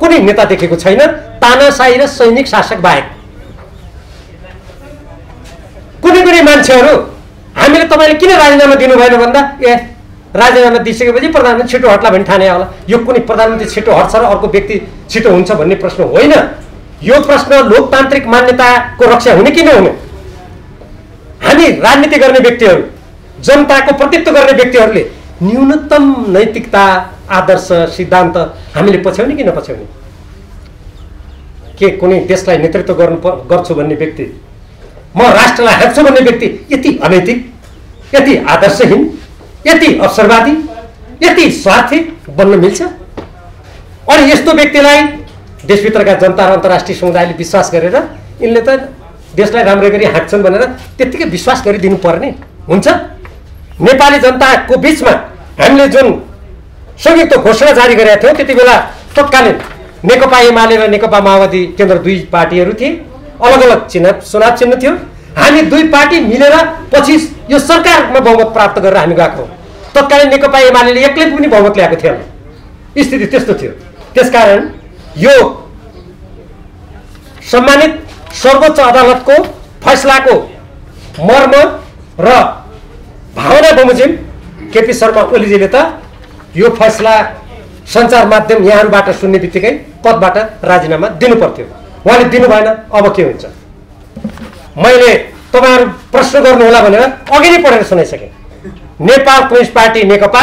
Speaker 1: कुनै नेता देखेको छैन तानाशाही र सैनिक शासक बाहेक। कुनै मान्छेहरू हामीले तपाईले किन राजीनामा दिनु भएन भन्दा राजीनामा दिइसकेपछि प्रधानमन्त्री छिटो हट्ला भन्ने ठाने होला। यो कुनै प्रधानमन्त्री छिटो हट्छ र अर्को व्यक्ति छिटो हुन्छ भन्ने प्रश्न होइन। यो प्रश्न लोकतान्त्रिक मान्यताको रक्षा हुने कि नहुने? हामी राजनीति गर्ने व्यक्तिहरू, जनताको प्रतिनिधित्व गर्ने व्यक्तिहरूले न्यूनतम नैतिकता, आदर्श, सिद्धान्त हामीले पछ्याउने कि नपछ्याउने? के कुनै देशलाई नेतृत्व गर्छु भन्ने व्यक्ति, म राष्ट्रलाई हाँक्छु भन्ने व्यक्ति यति अनैतिक, यति आदर्शहीन, यति अवसरवादी, यति स्वार्थी बन्न मिल्छ? अनि यस्तो व्यक्तिलाई देशभित्रका जनता र अन्तर्राष्ट्रिय समुदायले विश्वास गरेर यिनले त देशलाई राम्रो गरी हाँक्छन् भनेर त्यत्तिकै विश्वास गरिदिनु पर्ने हुन्छ? नेपाली जनताको बीचमा हामीले जुन संयुक्त घोषणा जारी गरेका थियौँ त्यति बेला तत्कालीन नेकपा एमाले र नेकपा माओवादी केन्द्र दुई पार्टीहरू थिए, अलग अलग चुनाव चिन्ह थियो हामी दुई पार्टी मिलेर पछि यो सरकारमा बहुमत प्राप्त गरेर हामी गएको हौँ। तत्कालीन नेकपा एमाले एक्लै पनि बहुमत ल्याएको थिएन, स्थिति त्यस्तो थियो। त्यसकारण यो सम्मानित सर्वोच्च अदालतको फैसलाको मर्म र भावना बमोजिम केपी शर्मा ओलीजीले त यो फैसला सञ्चार माध्यम यहाँबाट सुन्ने बित्तिकै पदबाट राजीनामा दिनु पर्थ्यो, उहाँले दिनु भएन। अब के हुन्छ? मैले तपाईहरु प्रश्न गर्नुहोला भनेर अघि नै पढेर सुनाइसकेँ। नेपाल कम्युनिस्ट पार्टी नेकपा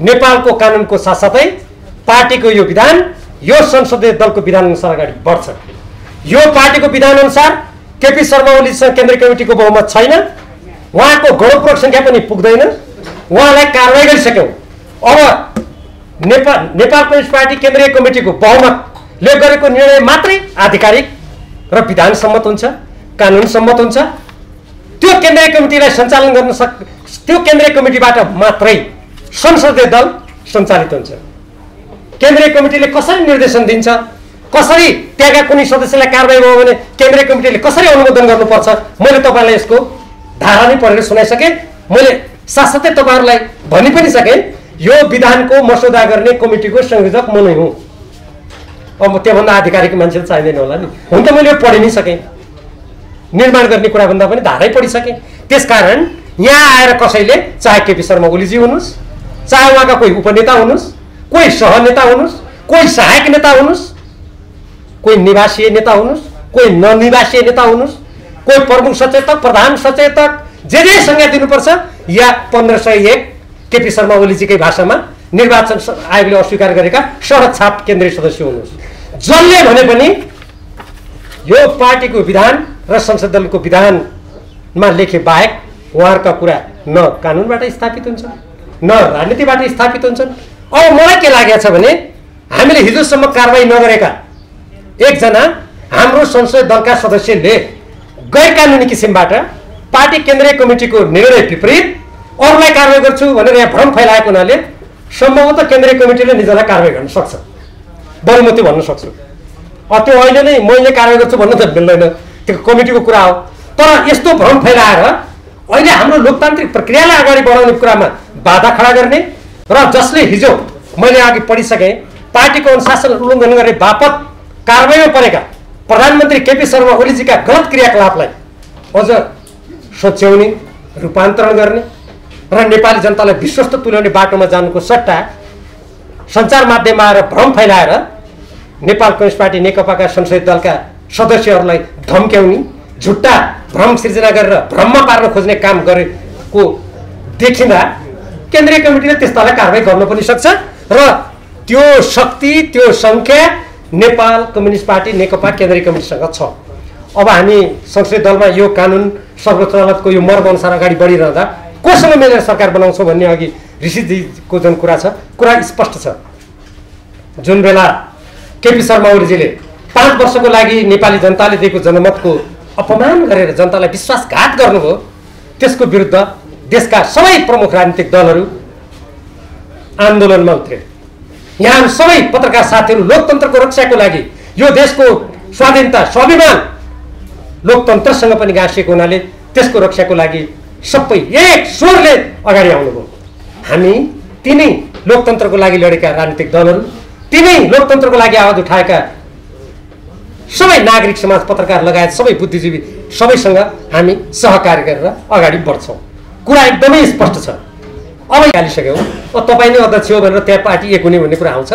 Speaker 1: नेपालको कानुनको साथसाथै पार्टीको यो विधान यो संसदीय दलको विधान अनुसार अगाडि बढ्छ। यो पार्टीको विधान अनुसार केपी शर्मा ओलीसँग केन्द्रीय कमिटीको बहुमत छैन, उहाँको गणपूरक संख्या पनि पुग्दैन, उहाँलाई कारबाही गरिसक्यौँ। अब नेपाल कम्युनिस्ट पार्टी केन्द्रीय कमिटीको बहुमतले गरेको निर्णय मात्रै आधिकारिक र विधान सम्मत हुन्छ, कानुन सम्मत हुन्छ। त्यो केन्द्रीय कमिटीलाई सञ्चालन गर्न त्यो केन्द्रीय कमिटीबाट मात्रै संसदीय दल सञ्चालित हुन्छ। केन्द्रीय कमिटीले कसरी निर्देशन दिन्छ, कसरी त्यहाँका कुनै सदस्यलाई कारबाही भयो भने केन्द्रीय कमिटीले कसरी अनुमोदन गर्नुपर्छ, मैले तपाईँलाई यसको धारा नै पढेर सुनाइसकेँ। मैले साथसाथै तपाईँहरूलाई भनि पनि सकेँ यो विधानको मसौदा गर्ने कमिटीको संयोजक म नै हुँ। अब त्योभन्दा आधिकारिक मान्छे चाहिँदैन होला नि, हुन त मैले यो पढि नै सकेँ, निर्माण गर्ने कुराभन्दा पनि धारै पढिसकेँ। त्यसकारण यहाँ आएर कसैले चाहे केपी शर्मा ओलीजी हुनुहोस्, चाहे उहाँका कोही उपनेता हुनुहोस्, कोही सहनेता हुनुहोस्, कोही सहायक नेता हुनुहोस्, कोही निवासीय नेता हुनुहोस्, कोही ननिवासीय नेता हुनुहोस्, कोही प्रमुख सचेतक, प्रधान सचेतक, जे संज्ञा दिनुपर्छ या 1501 केपी शर्मा ओलीजीकै भाषामा निर्वाचन आयोगले अस्वीकार गरेका सहज छाप केन्द्रीय सदस्य हुनुहोस्, जसले भने पनि यो पार्टीको विधान र संसद दलको विधानमा लेखे बाहेक उहाँहरूका कुरा न कानुनबाट स्थापित हुन्छ न राजनीतिबाट स्थापित हुन्छन्। अब मलाई के लागेको छ भने हामीले हिजोसम्म कारबाही नगरेका एकजना हाम्रो संसदीय दलका सदस्यले गैर कानुनी किसिमबाट पार्टी केन्द्रीय कमिटीको निर्णय विपरीत अरूलाई कारबाही गर्छु भनेर यहाँ भ्रम फैलाएको हुनाले सम्भवतः केन्द्रीय कमिटीले निजलाई कारबाही गर्न सक्छ, बरु म त्यो भन्न सक्छु। त्यो अहिले नै मैले कारबाही गर्छु भन्न त मिल्दैन, त्यो कमिटीको कुरा हो। तर यस्तो भ्रम फैलाएर अहिले हाम्रो लोकतान्त्रिक प्रक्रियालाई अगाडि बढाउने कुरामा बाधा खडा गर्ने र जसले हिजो मैले अघि पढिसकेँ पार्टीको अनुशासन उल्लङ्घन गर्ने बापत कारबाहीमा परेका प्रधानमन्त्री केपी शर्मा ओलीजीका गलत क्रियाकलापलाई अझ सच्याउने, रूपान्तरण गर्ने र नेपाली जनतालाई विश्वस्त तुल्याउने बाटोमा जानुको सट्टा सञ्चार माध्यममा आएर भ्रम फैलाएर नेपाल कम्युनिस्ट पार्टी नेकपाका संसदीय दलका सदस्यहरूलाई धम्क्याउने, झुट्टा भ्रम सिर्जना गरेर भ्रममा पार्न खोज्ने काम गरेको देखिँदा केन्द्रीय कमिटीले त्यस्तालाई कारबाही गर्न पनि सक्छ र त्यो शक्ति त्यो सङ्ख्या नेपाल कम्युनिस्ट पार्टी नेकपा केन्द्रीय कमिटीसँग छ। अब हामी संसदीय दलमा यो कानुन सर्वोच्च अदालतको यो मर्म अनुसार अगाडि बढिरहँदा कोसँग मिलेर सरकार बनाउँछौँ भन्ने अघि ऋषिजीको जुन कुरा छ, कुरा स्पष्ट छ। जुन बेला केपी शर्मा ओलीजीले 5 वर्षको लागि नेपाली जनताले दिएको जनमतको अपमान गरेर जनतालाई विश्वासघात गर्नुभयो, त्यसको विरुद्ध देशका सबै प्रमुख राजनीतिक दलहरू आन्दोलनमा उत्रे। यहाँ सबै पत्रकार साथीहरू लोकतन्त्रको रक्षाको लागि, यो देशको स्वाधीनता स्वाभिमान लोकतन्त्रसँग पनि गाँसिएको हुनाले त्यसको रक्षाको लागि सबै एक स्वरले अगाडि आउनुभयो। हामी तिनै लोकतन्त्रको लागि लडेका राजनीतिक दलहरू, तिनै लोकतन्त्रको लागि आवाज उठाएका सबै नागरिक समाज, पत्रकार लगायत सबै बुद्धिजीवी सबैसँग हामी सहकार्य गरेर अगाडि बढ्छौँ। कुरा एकदमै स्पष्ट छ। अब हालिसक्यौँ, तपाईँ नै अध्यक्ष हो भनेर त्यहाँ पार्टी एक हुने भन्ने कुरा आउँछ।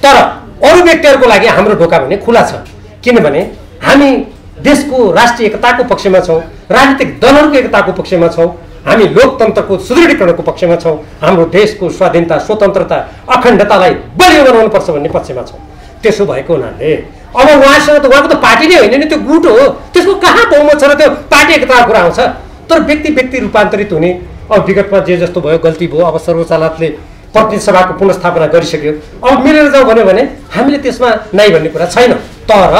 Speaker 1: तर अरू व्यक्तिहरूको लागि हाम्रो ढोका भने खुला छ, किनभने हामी देशको राष्ट्रिय एकताको पक्षमा छौँ, राजनीतिक दलहरूको एकताको पक्षमा छौँ, हामी लोकतन्त्रको सुदृढीकरणको पक्षमा छौँ, हाम्रो देशको स्वाधीनता स्वतन्त्रता अखण्डतालाई बलियो बनाउनुपर्छ भन्ने पक्षमा छौँ। त्यसो भएको हुनाले अब उहाँसँग त उहाँको त पार्टी नै होइन नि, त्यो गुट हो, त्यसको कहाँ बहुमत छ र त्यो पार्टी एकताको कुरा आउँछ। तर व्यक्ति रूपान्तरित हुने, अब विगतमा जे जस्तो भयो गल्ती भयो, अब सर्वोच्च अदालतले प्रतिनिधि सभाको पुनर्स्थापना गरिसक्यो, अब मिलेर जाउँ भन्यो भने हामीले त्यसमा नै भन्ने कुरा छैन। तर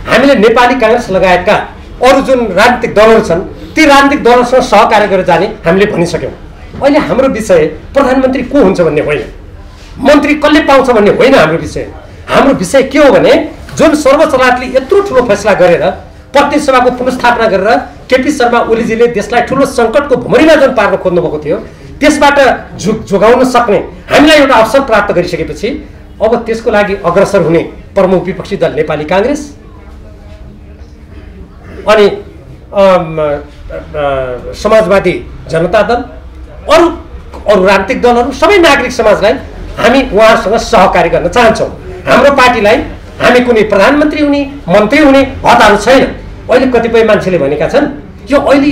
Speaker 1: हामीले नेपाली काङ्ग्रेस लगायतका अरू जुन राजनीतिक दलहरू छन् ती राजनीतिक दलहरूसँग सहकार्य गरेर जाने हामीले भनिसक्यौँ। अहिले हाम्रो विषय प्रधानमन्त्री को हुन्छ भन्ने होइन, मन्त्री कसले पाउँछ भन्ने होइन हाम्रो विषय। हाम्रो विषय के हो भने जुन सर्वोच्च अदालतले यत्रो ठुलो फैसला गरेर प्रतिनिधि सभाको पुनर्स्थापना गरेर केपी शर्मा ओलीजीले देशलाई ठुलो सङ्कटको भुमरीमा जुन पार्न खोज्नु भएको थियो त्यसबाट जोगाउन सक्ने हामीलाई एउटा अवसर प्राप्त गरिसकेपछि अब त्यसको लागि अग्रसर हुने प्रमुख विपक्षी दल नेपाली काङ्ग्रेस अनि समाजवादी जनता दल अरू राजनीतिक दलहरू सबै नागरिक समाजलाई हामी उहाँहरूसँग सहकारी गर्न चाहन्छौँ। हाम्रो पार्टीलाई हामी कुनै प्रधानमन्त्री हुने मन्त्री हुने हतारो छैन। अहिले कतिपय मान्छेले भनेका छन् यो अहिले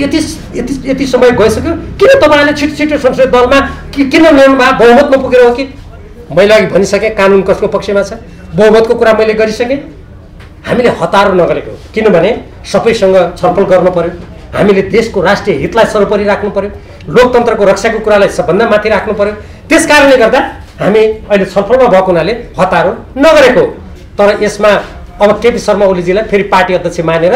Speaker 1: यति समय गइसक्यो किन तपाईँले छिटो संसदीय दलमा किन ल्याउनु भयो, बहुमत नपुगेर हो कि? मैले अघि भनिसकेँ कानुन कसको पक्षमा छ, बहुमतको कुरा मैले गरिसकेँ। हामीले हतारो नगरेको किनभने सबैसँग छलफल गर्नु पर्यो, हामीले देशको राष्ट्रिय हितलाई सर्वोपरि राख्नु पर्यो, लोकतन्त्रको रक्षाको कुरालाई सबभन्दा माथि राख्नु पर्यो। त्यस कारणले गर्दा हामी अहिले छलफलमा भएको हुनाले हतारो नगरेको। तर यसमा अब केपी शर्मा ओलीजीलाई फेरि पार्टी अध्यक्ष मानेर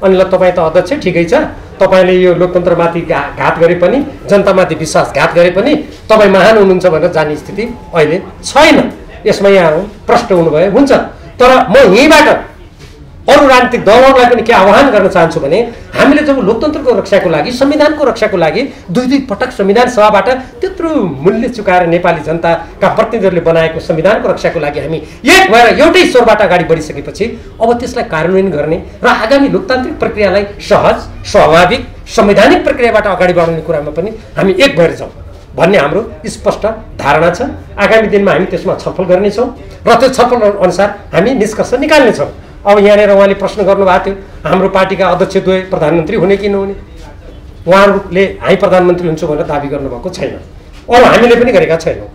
Speaker 1: अनि ल तपाईँ त अध्यक्ष ठिकै छ, तपाईँले यो लोकतन्त्रमाथि घात गरे पनि जनतामाथि विश्वासघात गरे पनि तपाईँ महान हुनुहुन्छ भनेर जाने स्थिति अहिले छैन। यसमा यहाँ प्रश्न हुनुभयो हुन्छ। तर म यहीँबाट अरू राजनीतिक दलहरूलाई पनि के आह्वान गर्न चाहन्छु भने हामीले जब लोकतन्त्रको रक्षाको लागि संविधानको रक्षाको लागि दुई पटक संविधान सभाबाट त्यत्रो मूल्य चुकाएर नेपाली जनताका प्रतिनिधिहरूले बनाएको संविधानको रक्षाको लागि हामी एक भएर एउटै स्वरबाट अगाडि बढिसकेपछि अब त्यसलाई कार्यान्वयन गर्ने र आगामी लोकतान्त्रिक प्रक्रियालाई सहज स्वाभाविक संवैधानिक प्रक्रियाबाट अगाडि बढाउने कुरामा पनि हामी एक भएर जाउँ भन्ने हाम्रो स्पष्ट धारणा छ। आगामी दिनमा हामी त्यसमा छलफल गर्नेछौँ र त्यो छलफल अनुसार हामी निष्कर्ष निकाल्नेछौँ। अब यहाँनिर उहाँले प्रश्न गर्नुभएको थियो हाम्रो पार्टीका अध्यक्ष द्वय प्रधानमन्त्री हुने कि नहुने। उहाँहरूले हामी प्रधानमन्त्री हुन्छौँ भनेर दाबी गर्नुभएको छैन, अरू हामीले पनि गरेका छैनौँ।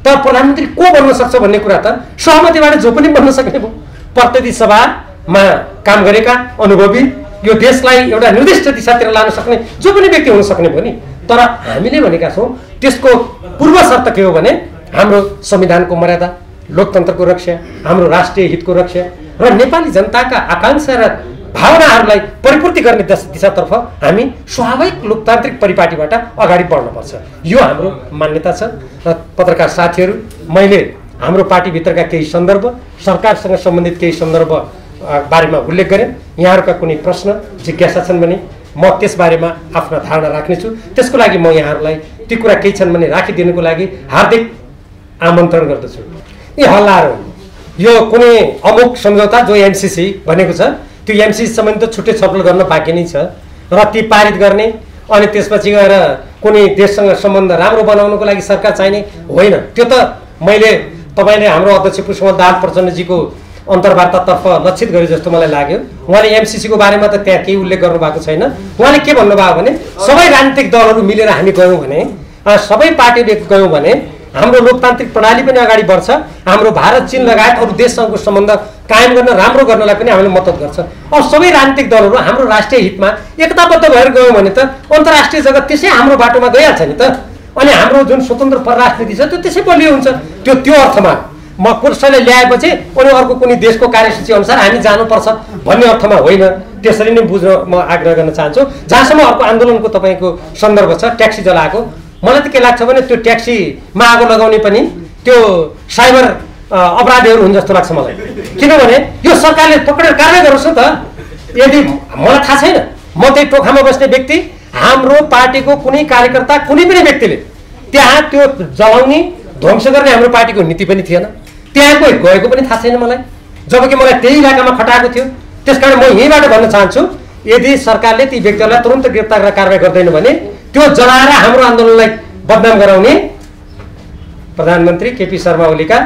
Speaker 1: तर प्रधानमन्त्री को बन्न सक्छ भन्ने कुरा त सहमतिबाट जो पनि बन्न सक्ने भयो। प्रतिनिधि सभामा काम गरेका अनुभवी यो देशलाई एउटा निर्दिष्ट दिशातिर लान सक्ने जो पनि व्यक्ति हुन सक्ने भयो नि। तर हामीले भनेका छौँ त्यसको पूर्व शर्त के हो भने हाम्रो संविधानको मर्यादा, लोकतन्त्रको रक्षा, हाम्रो राष्ट्रिय हितको रक्षा र नेपाली जनताका आकांक्षा र भावनाहरूलाई परिपूर्ति गर्ने दिशातर्फ हामी स्वाभाविक लोकतान्त्रिक परिपाटीबाट अगाडि बढ्नुपर्छ। यो हाम्रो मान्यता छ। र पत्रकार साथीहरू, मैले हाम्रो पार्टीभित्रका केही सन्दर्भ, सरकारसँग सम्बन्धित केही सन्दर्भ बारेमा उल्लेख गरेँ। यहाँहरूका कुनै प्रश्न जिज्ञासा छन् भने म त्यसबारेमा आफ्ना धारणा राख्नेछु। त्यसको लागि म यहाँहरूलाई ती कुरा केही छन् भने राखिदिनुको लागि हार्दिक आमन्त्रण गर्दछु। यी हल्लाहरू यो कुनै अमुक सम्झौता जो एमसीसी भनेको छ त्यो एमसीसी सम्बन्धी त छुट्टै छलफल गर्न बाँकी नै छ र ती पारित गर्ने अनि त्यसपछि गएर कुनै देशसँग सम्बन्ध राम्रो बनाउनको लागि सरकार चाहिने होइन। त्यो त मैले तपाईँले हाम्रो अध्यक्ष पुष्पकमल दाहाल प्रचण्डजीको अन्तर्वार्तातर्फ लक्षित गरे जस्तो मलाई लाग्यो। उहाँले एमसीसीको बारेमा त त्यहाँ केही उल्लेख गर्नुभएको छैन। उहाँले के भन्नुभयो भने सबै राजनीतिक दलहरू मिलेर हामी गयौँ भने, सबै पार्टीले गयौँ भने हाम्रो लोकतान्त्रिक प्रणाली पनि अगाडि बढ्छ, हाम्रो भारत चीन लगायत अरू देशसँगको सम्बन्ध कायम गर्न राम्रो गर्नलाई पनि हामीले मद्दत गर्छ। अब सबै राजनीतिक दलहरू हाम्रो राष्ट्रिय हितमा एकताबद्ध भएर गयौँ भने त अन्तर्राष्ट्रिय जगत त्यसै हाम्रो बाटोमा गइहाल्छ नि त। अनि हाम्रो जुन स्वतन्त्र परराष्ट्र नीति छ त्यो त्यसै बलियो हुन्छ। त्यो अर्थमा म कसैले ल्याएपछि अनि अर्को कुनै देशको कार्यसूची अनुसार हामी जानुपर्छ भन्ने अर्थमा होइन। त्यसरी नै बुझ्न म आग्रह गर्न चाहन्छु। जहाँसम्म अर्को आन्दोलनको तपाईँको सन्दर्भ छ ट्याक्सी जलाएको, मलाई त के लाग्छ भने त्यो ट्याक्सीमा आगो लगाउने पनि त्यो साइबर अपराधीहरू हुन् जस्तो लाग्छ मलाई। किनभने यो सरकारले पक्रेर कारवाही गरोस् न त। यदि मलाई थाहा छैन, म त्यही टोखामा बस्ने व्यक्ति, हाम्रो पार्टीको कुनै कार्यकर्ता कुनै पनि व्यक्तिले त्यहाँ त्यो जलाउने ध्वंस गर्ने हाम्रो पार्टीको नीति पनि थिएन। त्यहाँ कोही गएको पनि थाहा छैन मलाई, जबकि मलाई त्यही इलाकामा खटाएको थियो। त्यसकारण म यहीँबाट भन्न चाहन्छु यदि सरकारले ती व्यक्तिहरूलाई तुरन्त गिरफ्तार गरेर कारवाही गर्दैन भने त्यो जलाएर हाम्रो आन्दोलनलाई बदनाम गराउने प्रधानमन्त्री केपी शर्मा ओलीका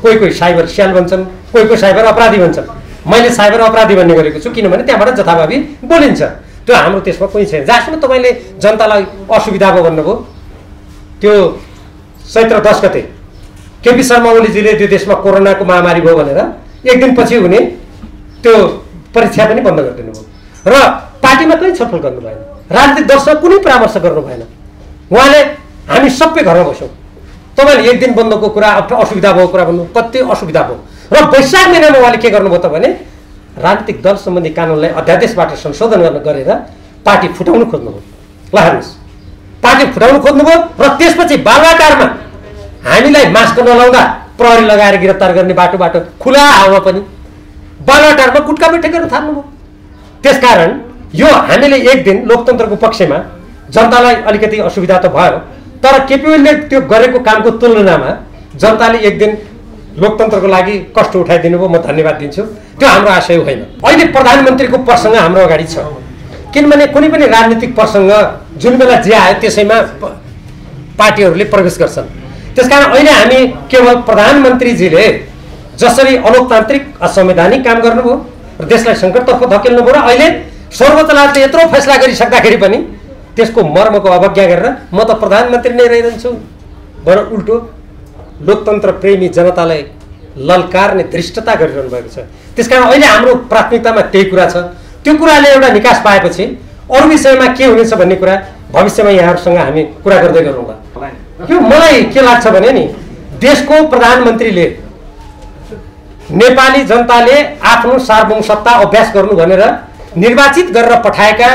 Speaker 1: कोही साइबर स्याल भन्छन्, कोही साइबर अपराधी भन्छन्। मैले साइबर अपराधी भन्ने गरेको छु किनभने त्यहाँबाट जथाभावी बोलिन्छ। त्यो हाम्रो त्यसमा कोही छैन। जहाँसम्म तपाईँले जनतालाई असुविधा भयो भन्नुभयो, त्यो चैत्र 10 गते केपी शर्मा ओलीजीले त्यो देशमा कोरोनाको महामारी भयो भनेर एक दिनपछि हुने त्यो परीक्षा पनि बन्द गरिदिनु भयो र पार्टीमा कहीँ छलफल गर्नु भएन, राजनीतिक दलसँग कुनै परामर्श गर्नु भएन। उहाँले हामी सबै घरमा बस्यौँ, तपाईँले एक दिन बन्दको कुरा असुविधा भएको कुरा भन्नु, कति असुविधा भयो। र वैशाख महिनामा उहाँले के गर्नुभयो त भने राजनीतिक दल सम्बन्धी कानुनलाई अध्यादेशबाट संशोधन गरेर पार्टी फुटाउनु खोज्नुभयो। ल हेर्नुहोस्, पार्टी फुटाउनु खोज्नुभयो र त्यसपछि बालुवाटारमा हामीलाई मास्क नलाउँदा प्रहरी लगाएर गिरफ्तार गर्ने बाटो खुला हावामा पनि बालुवाटारमा गुटका बैठक गर्न थाल्नुभयो। त्यसकारण यो हामीले एक दिन लोकतन्त्रको पक्षमा जनतालाई अलिकति असुविधा त भयो, तर केपी ओलीले त्यो गरेको कामको तुलनामा जनताले एक दिन लोकतन्त्रको लागि कष्ट उठाइदिनु भयो, म धन्यवाद दिन्छु। त्यो हाम्रो आशय होइन। अहिले प्रधानमन्त्रीको प्रसङ्ग हाम्रो अगाडि छ, किनभने कुनै पनि राजनीतिक प्रसङ्ग जुन बेला जे आयो त्यसैमा पार्टीहरूले प्रवेश गर्छन्। त्यसकारण अहिले हामी केवल प्रधानमन्त्रीजीले जसरी अलोकतान्त्रिक असंवैधानिक काम गर्नुभयो र देशलाई सङ्कटतर्फ धकेल्नुभयो र अहिले सर्वोच्च अदालतले यत्रो फैसला गरिसक्दाखेरि पनि त्यसको मर्मको अवज्ञा गरेर म त प्रधानमन्त्री नै रहिरहन्छु भनेर उल्टो लोकतन्त्र प्रेमी जनतालाई ललकार्ने धृष्टता गरिरहनु भएको छ। त्यसकारण अहिले हाम्रो प्राथमिकतामा त्यही कुरा छ। त्यो कुराले एउटा निकास पाएपछि अरू विषयमा के हुनेछ भन्ने कुरा भविष्यमा यहाँहरूसँग हामी कुरा गर्दै गरौँला। यो मलाई के लाग्छ भने नि, देशको प्रधानमन्त्रीले नेपाली जनताले आफ्नो सार्वभौम सत्ता अभ्यास गर्नु भनेर निर्वाचित गरेर पठाएका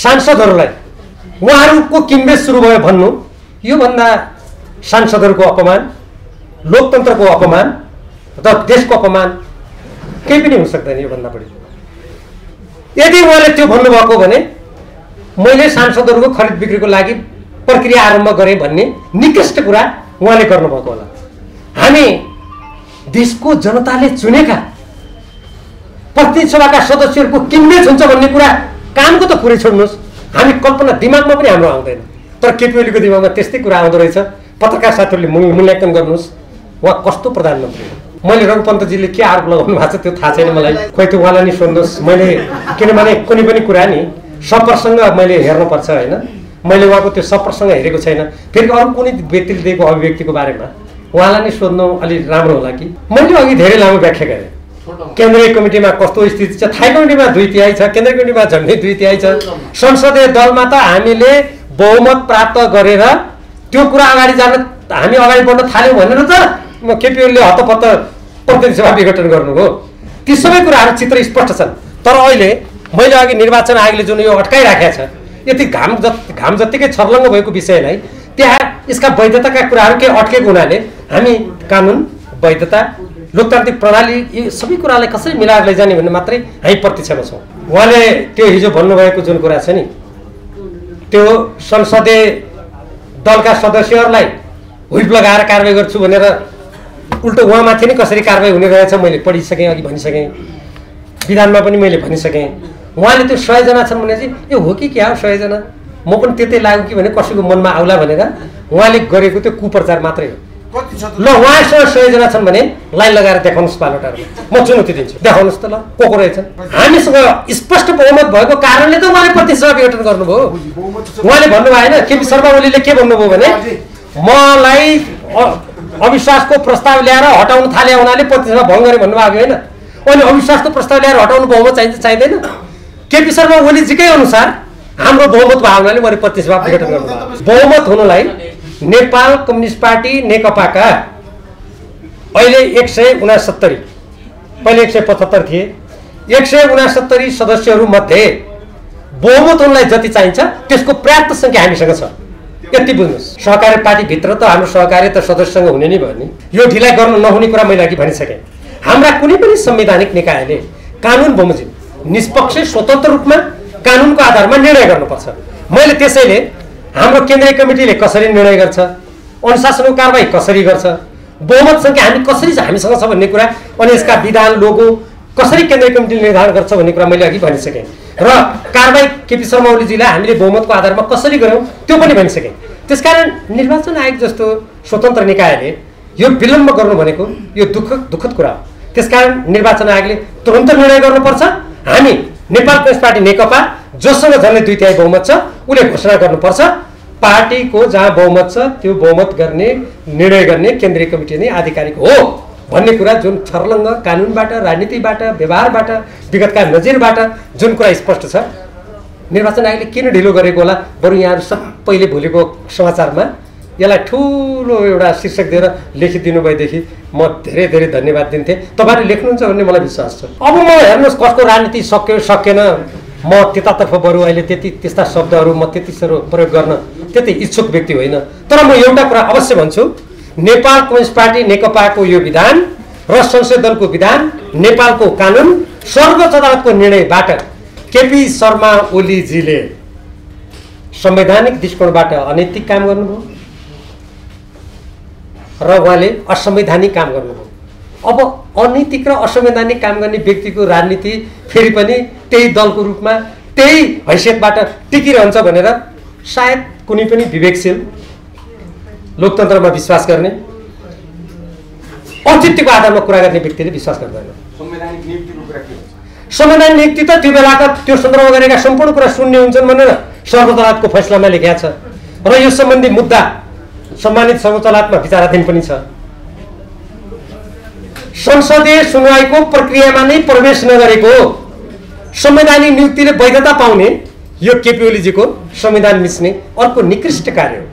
Speaker 1: सांसदहरूलाई उहाँहरूको किनबेच सुरु भयो भन्नु, योभन्दा सांसदहरूको अपमान, लोकतन्त्रको अपमान र देशको अपमान केही पनि हुन सक्दैन योभन्दा बढी। यदि उहाँले त्यो भन्नुभएको भने मैले सांसदहरूको खरिद बिक्रीको लागि प्रक्रिया आरम्भ गरेँ भन्ने निकृष्ट कुरा उहाँले गर्नुभएको होला। हामी देशको जनताले चुनेका प्रतिनिधि सभाका सदस्यहरूको किनबेच हुन्छ भन्ने कुरा कामको त कुरै छोड्नुहोस्, हामी कल्पना दिमागमा पनि हाम्रो आउँदैन। तर केपी ओलीको दिमागमा त्यस्तै कुरा आउँदो रहेछ। पत्रकार साथीहरूले मूल्याङ्कन गर्नुहोस्, उहाँ कस्तो प्रधानमन्त्री हो। मैले रघुपन्तजीले के आरोप लगाउनु भएको छ त्यो थाहा छैन मलाई, खोइ त्यो उहाँलाई नि सोध्नुहोस्। मैले किनभने कुनै पनि कुरा नि सप्रसङ्ग मैले हेर्नुपर्छ होइन, मैले उहाँको त्यो सप्रसङ्ग हेरेको छैन। फेरि अरू कुनै व्यक्तिले दिएको अभिव्यक्तिको बारेमा उहाँलाई नै सोध्नु अलिक राम्रो होला कि। मैले अघि धेरै लामो व्याख्या गरेँ। केन्द्रीय कमिटीमा कस्तो स्थिति छ, थाई कमिटीमा 2/3 छ, केन्द्रीय कमिटीमा झन्डै 2/3 छ। संसदीय दलमा त हामीले बहुमत प्राप्त गरेर त्यो कुरा अगाडि जान हामी अगाडि बढ्न थाल्यौँ भनेर त केपी ओलीले हतपत्त प्रतिनिधि सभा विघटन गर्नुभयो। ती सबै कुराहरू चित्र स्पष्ट छन्। तर अहिले मैले अघि निर्वाचन आयोगले जुन यो अड्काइराखेको छ, यति घाम जत्तिकै छर्लङ्ग भएको विषयलाई त्यहाँ यसका वैधताका कुराहरू के अड्केको हुनाले हामी कानुन, वैधता, लोकतान्त्रिक प्रणाली यी सबै कुरालाई कसरी मिलाएर लैजाने भन्ने मात्रै हामी प्रतीक्षामा छौँ। उहाँले त्यो हिजो भन्नुभएको जुन कुरा छ नि, त्यो संसदीय दलका सदस्यहरूलाई हुइप लगाएर कारवाही गर्छु भनेर उल्टो उहाँमाथि नै कसरी कारवाही हुने रहेछ मैले पढिसकेँ, अघि भनिसकेँ, विधानमा पनि मैले भनिसकेँ। उहाँले त्यो 100 जना छन् भने चाहिँ यो हो कि क्या हो 100 जना, म पनि त्यतै लाग्यो कि भने कसैको मनमा आउला भनेर उहाँले गरेको त्यो कुप्रचार मात्रै हो। ल उहाँसँग 100 जना छन् भने लाइन लगाएर देखाउनुहोस् बालोटारमा, म चुनौती दिन्छु, देखाउनुहोस् त ल को रहेछन्। हामीसँग स्पष्ट बहुमत भएको कारणले त उहाँले प्रतिनिधि सभा विघटन गर्नुभयो। उहाँले भन्नुभयो होइन, केपी शर्मा ओलीले के भन्नुभयो भने मलाई अविश्वासको प्रस्ताव ल्याएर हटाउन थाले हुनाले प्रतिनिधि सभा भङ्ग गरे भन्नुभएको होइन। अनि अविश्वासको प्रस्ताव ल्याएर हटाउनु बहुमत चाहिन्छ चाहिँदैन? केपी शर्मा ओलीजीकै अनुसार हाम्रो बहुमत भएको हुनाले मैले प्रतिनिधि सभा विघटन गर्नुभयो। बहुमत हुनुलाई नेपाल कम्युनिस्ट पार्टी नेकपाका अहिले 169, पहिले 175 थिए, 169 सदस्यहरू मध्ये बहुमत हुनलाई जति चाहिन्छ त्यसको पर्याप्त सङ्ख्या हामीसँग छ। यति बुझ्नुहोस्। सहकारी पार्टीभित्र त हाम्रो सहकारी त सदस्यसँग हुने नै भयो नि। यो ढिलाइ गर्न नहुने कुरा मैले अघि भनिसकेँ। हाम्रा कुनै पनि संवैधानिक निकायले कानुन बमोजिम निष्पक्ष स्वतन्त्र रूपमा कानुनको आधारमा निर्णय गर्नुपर्छ। मैले त्यसैले हाम्रो केन्द्रीय कमिटीले कसरी निर्णय गर्छ, अनुशासनको कारबाही कसरी गर्छ, बहुमत सङ्ख्या हामी हामीसँग छ भन्ने कुरा, अनि यसका विधान लोगो कसरी केन्द्रीय कमिटीले निर्धारण गर्छ भन्ने कुरा मैले अघि भनिसकेँ। र कारबाही केपी शर्मा ओलीजीलाई हामीले बहुमतको आधारमा कसरी गऱ्यौँ त्यो पनि भनिसकेँ। त्यसकारण निर्वाचन आयोग जस्तो स्वतन्त्र निकायले यो विलम्ब गर्नु भनेको यो दुःखद कुरा हो। त्यसकारण निर्वाचन आयोगले तुरन्त निर्णय गर्नुपर्छ। हामी नेपाल कम्युनिस्ट पार्टी नेकपा जोसँग झन्डै 2/3 बहुमत छ उसले घोषणा गर्नुपर्छ, पार्टीको जहाँ बहुमत छ त्यो बहुमत गर्ने निर्णय गर्ने केन्द्रीय कमिटी नै आधिकारिक हो भन्ने कुरा जुन छर्लङ्ग कानुनबाट, राजनीतिबाट, व्यवहारबाट, विगतका नजिरबाट जुन कुरा स्पष्ट छ। निर्वाचन आयोगले किन ढिलो गरेको होला? बरु यहाँहरू सबैले भोलिको समाचारमा यसलाई ठुलो एउटा शीर्षक दिएर लेखिदिनु भएदेखि म धेरै धेरै धन्यवाद दिन्थेँ। तपाईँहरूले लेख्नुहुन्छ भन्ने मलाई विश्वास छ। अब म हेर्नुहोस् कसको राजनीति सकेन, म त्यतातर्फ बरु अहिले त्यस्ता शब्दहरू म त्यति साह्रो प्रयोग गर्न त्यति इच्छुक व्यक्ति होइन। तर म एउटा कुरा अवश्य भन्छु, नेपाल कम्युनिस्ट पार्टी नेकपाको यो विधान र संसदीय दलको विधान, नेपालको कानुन, सर्वोच्च अदालतको निर्णयबाट केपी शर्मा ओलीजीले संवैधानिक दृष्टिकोणबाट अनैतिक काम गर्नुभयो र उहाँले असंवैधानिक काम गर्नुभयो। अब अनैतिक र असंवैधानिक काम गर्ने व्यक्तिको राजनीति फेरि पनि त्यही दलको रूपमा त्यही हैसियतबाट टिकिरहन्छ भनेर सायद कुनै पनि विवेकशील लोकतन्त्रमा विश्वास गर्ने औचित्यको आधारमा कुरा गर्ने व्यक्तिले विश्वास गर्दैन।
Speaker 2: संवैधानिक नियुक्तिको कुरा के हुन्छ?
Speaker 1: संवैधानिक नियुक्ति त त्यो बेलाका त्यो सन्दर्भमा गरेका सम्पूर्ण कुरा शून्य हुन्छन् भनेर सर्वोच्च अदालतको फैसलामा लेखिएको छ र यो सम्बन्धी मुद्दा सम्मानित सर्वोच्च अदालतमा विचाराधीन पनि छ। संसदीय सुनवाईको प्रक्रियामा नै प्रवेश नगरेको संवैधानिक नियुक्तिले वैधता पाउने यो केपी ओलीजीको संविधान मिच्ने अर्को निकृष्ट कार्य हो।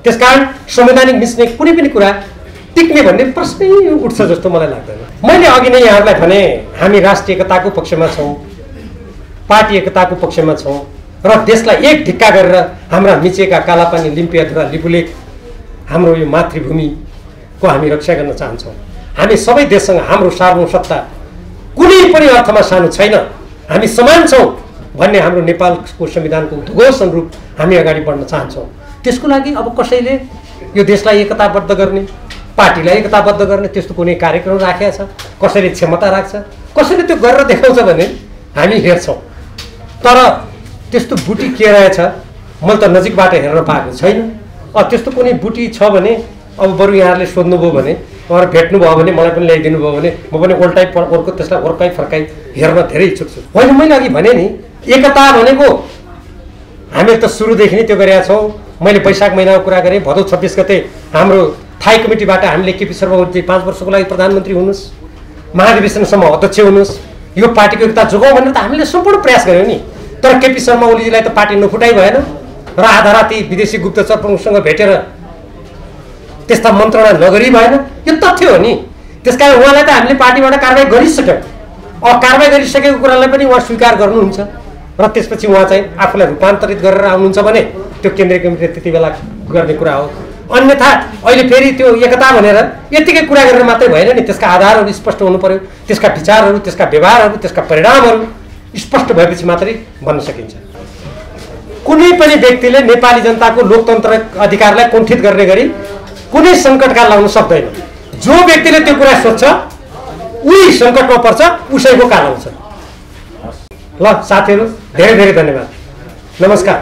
Speaker 1: त्यसकारण संवैधानिक मिच्ने कुनै पनि कुरा टिक्ने भन्ने प्रश्नै उठ्छ जस्तो मलाई लाग्दैन। मैले अघि नै यहाँहरूलाई भने हामी राष्ट्रिय एकताको पक्षमा छौँ, पार्टी एकताको पक्षमा छौँ र देशलाई एक ढिक्का गरेर हाम्रा मिचेका कालापानी लिम्पी अथवा लिपुलेक हाम्रो यो मातृभूमिको हामी रक्षा गर्न चाहन्छौँ। हामी सबै देशसँग हाम्रो सार्वभौम सत्ता कुनै पनि अर्थमा सानो छैन, हामी समान छौँ भन्ने हाम्रो नेपालको संविधानको उद्घोष अनुरूप हामी अगाडि बढ्न चाहन्छौँ। त्यसको लागि अब कसैले यो देशलाई एकताबद्ध गर्ने, पार्टीलाई एकताबद्ध गर्ने त्यस्तो कुनै कार्यक्रम राखेको छ, कसैले क्षमता राख्छ, कसैले त्यो गरेर देखाउँछ भने हामी हेर्छौँ। तर त्यस्तो बुटी के रहेछ मैले त नजिकबाट हेर्न पाएको छैन। त्यस्तो कुनै बुटी छ भने अब बरु यहाँहरूले सोध्नुभयो भने, उहाँहरू भेट्नुभयो भने, मलाई पनि ल्याइदिनु भयो भने म पनि उल्टाइ अर्को त्यसलाई वर्काइ फर्काइ हेर्न धेरै इच्छुक छु। होइन, मैले अघि भने नि एकता भनेको हामी त सुरुदेखि नै त्यो गरेका छौँ। मैले वैशाख महिनाको कुरा गरेँ, भदौ 26 गते हाम्रो थाई कमिटीबाट हामीले केपी शर्मा ओली 5 वर्षको लागि प्रधानमन्त्री हुनुहोस्, महाधिवेशनसम्म अध्यक्ष हुनुहोस्, यो पार्टीको एकता जोगाउँ भनेर त हामीले सम्पूर्ण प्रयास गऱ्यौँ नि। तर केपी शर्मा ओलीजीलाई त पार्टी नफुटाइ भएन र आधा राति विदेशी गुप्तचर प्रमुखसँग भेटेर त्यस्ता मन्त्रणा नगरी भएन, यो तथ्य हो नि। त्यसकारण उहाँलाई त हामीले पार्टीबाट कारबाही गरिसक्यौँ। अब कारबाही गरिसकेको कुरालाई पनि उहाँ स्वीकार गर्नुहुन्छ र त्यसपछि उहाँ चाहिँ आफूलाई रूपान्तरित गरेर आउनुहुन्छ भने त्यो केन्द्रीय कमिटीले त्यति बेला गर्ने कुरा हो। अन्यथा अहिले फेरि त्यो एकता भनेर यतिकै कुरा गरेर मात्रै भएन नि, त्यसका आधारहरू स्पष्ट हुनु पर्यो, त्यसका विचारहरू, त्यसका व्यवहारहरू, त्यसका परिणामहरू स्पष्ट भएपछि मात्रै भन्न सकिन्छ। कुनै पनि व्यक्तिले नेपाली जनताको लोकतन्त्र अधिकारलाई कुण्ठित गर्ने गरी कुनै सङ्कटकाल लाउन सक्दैन। जो व्यक्तिले त्यो कुरा सोध्छ उही सङ्कटमा पर्छ, उसैको काल आउँछ। ल साथीहरू, धेरै धेरै धन्यवाद, नमस्कार।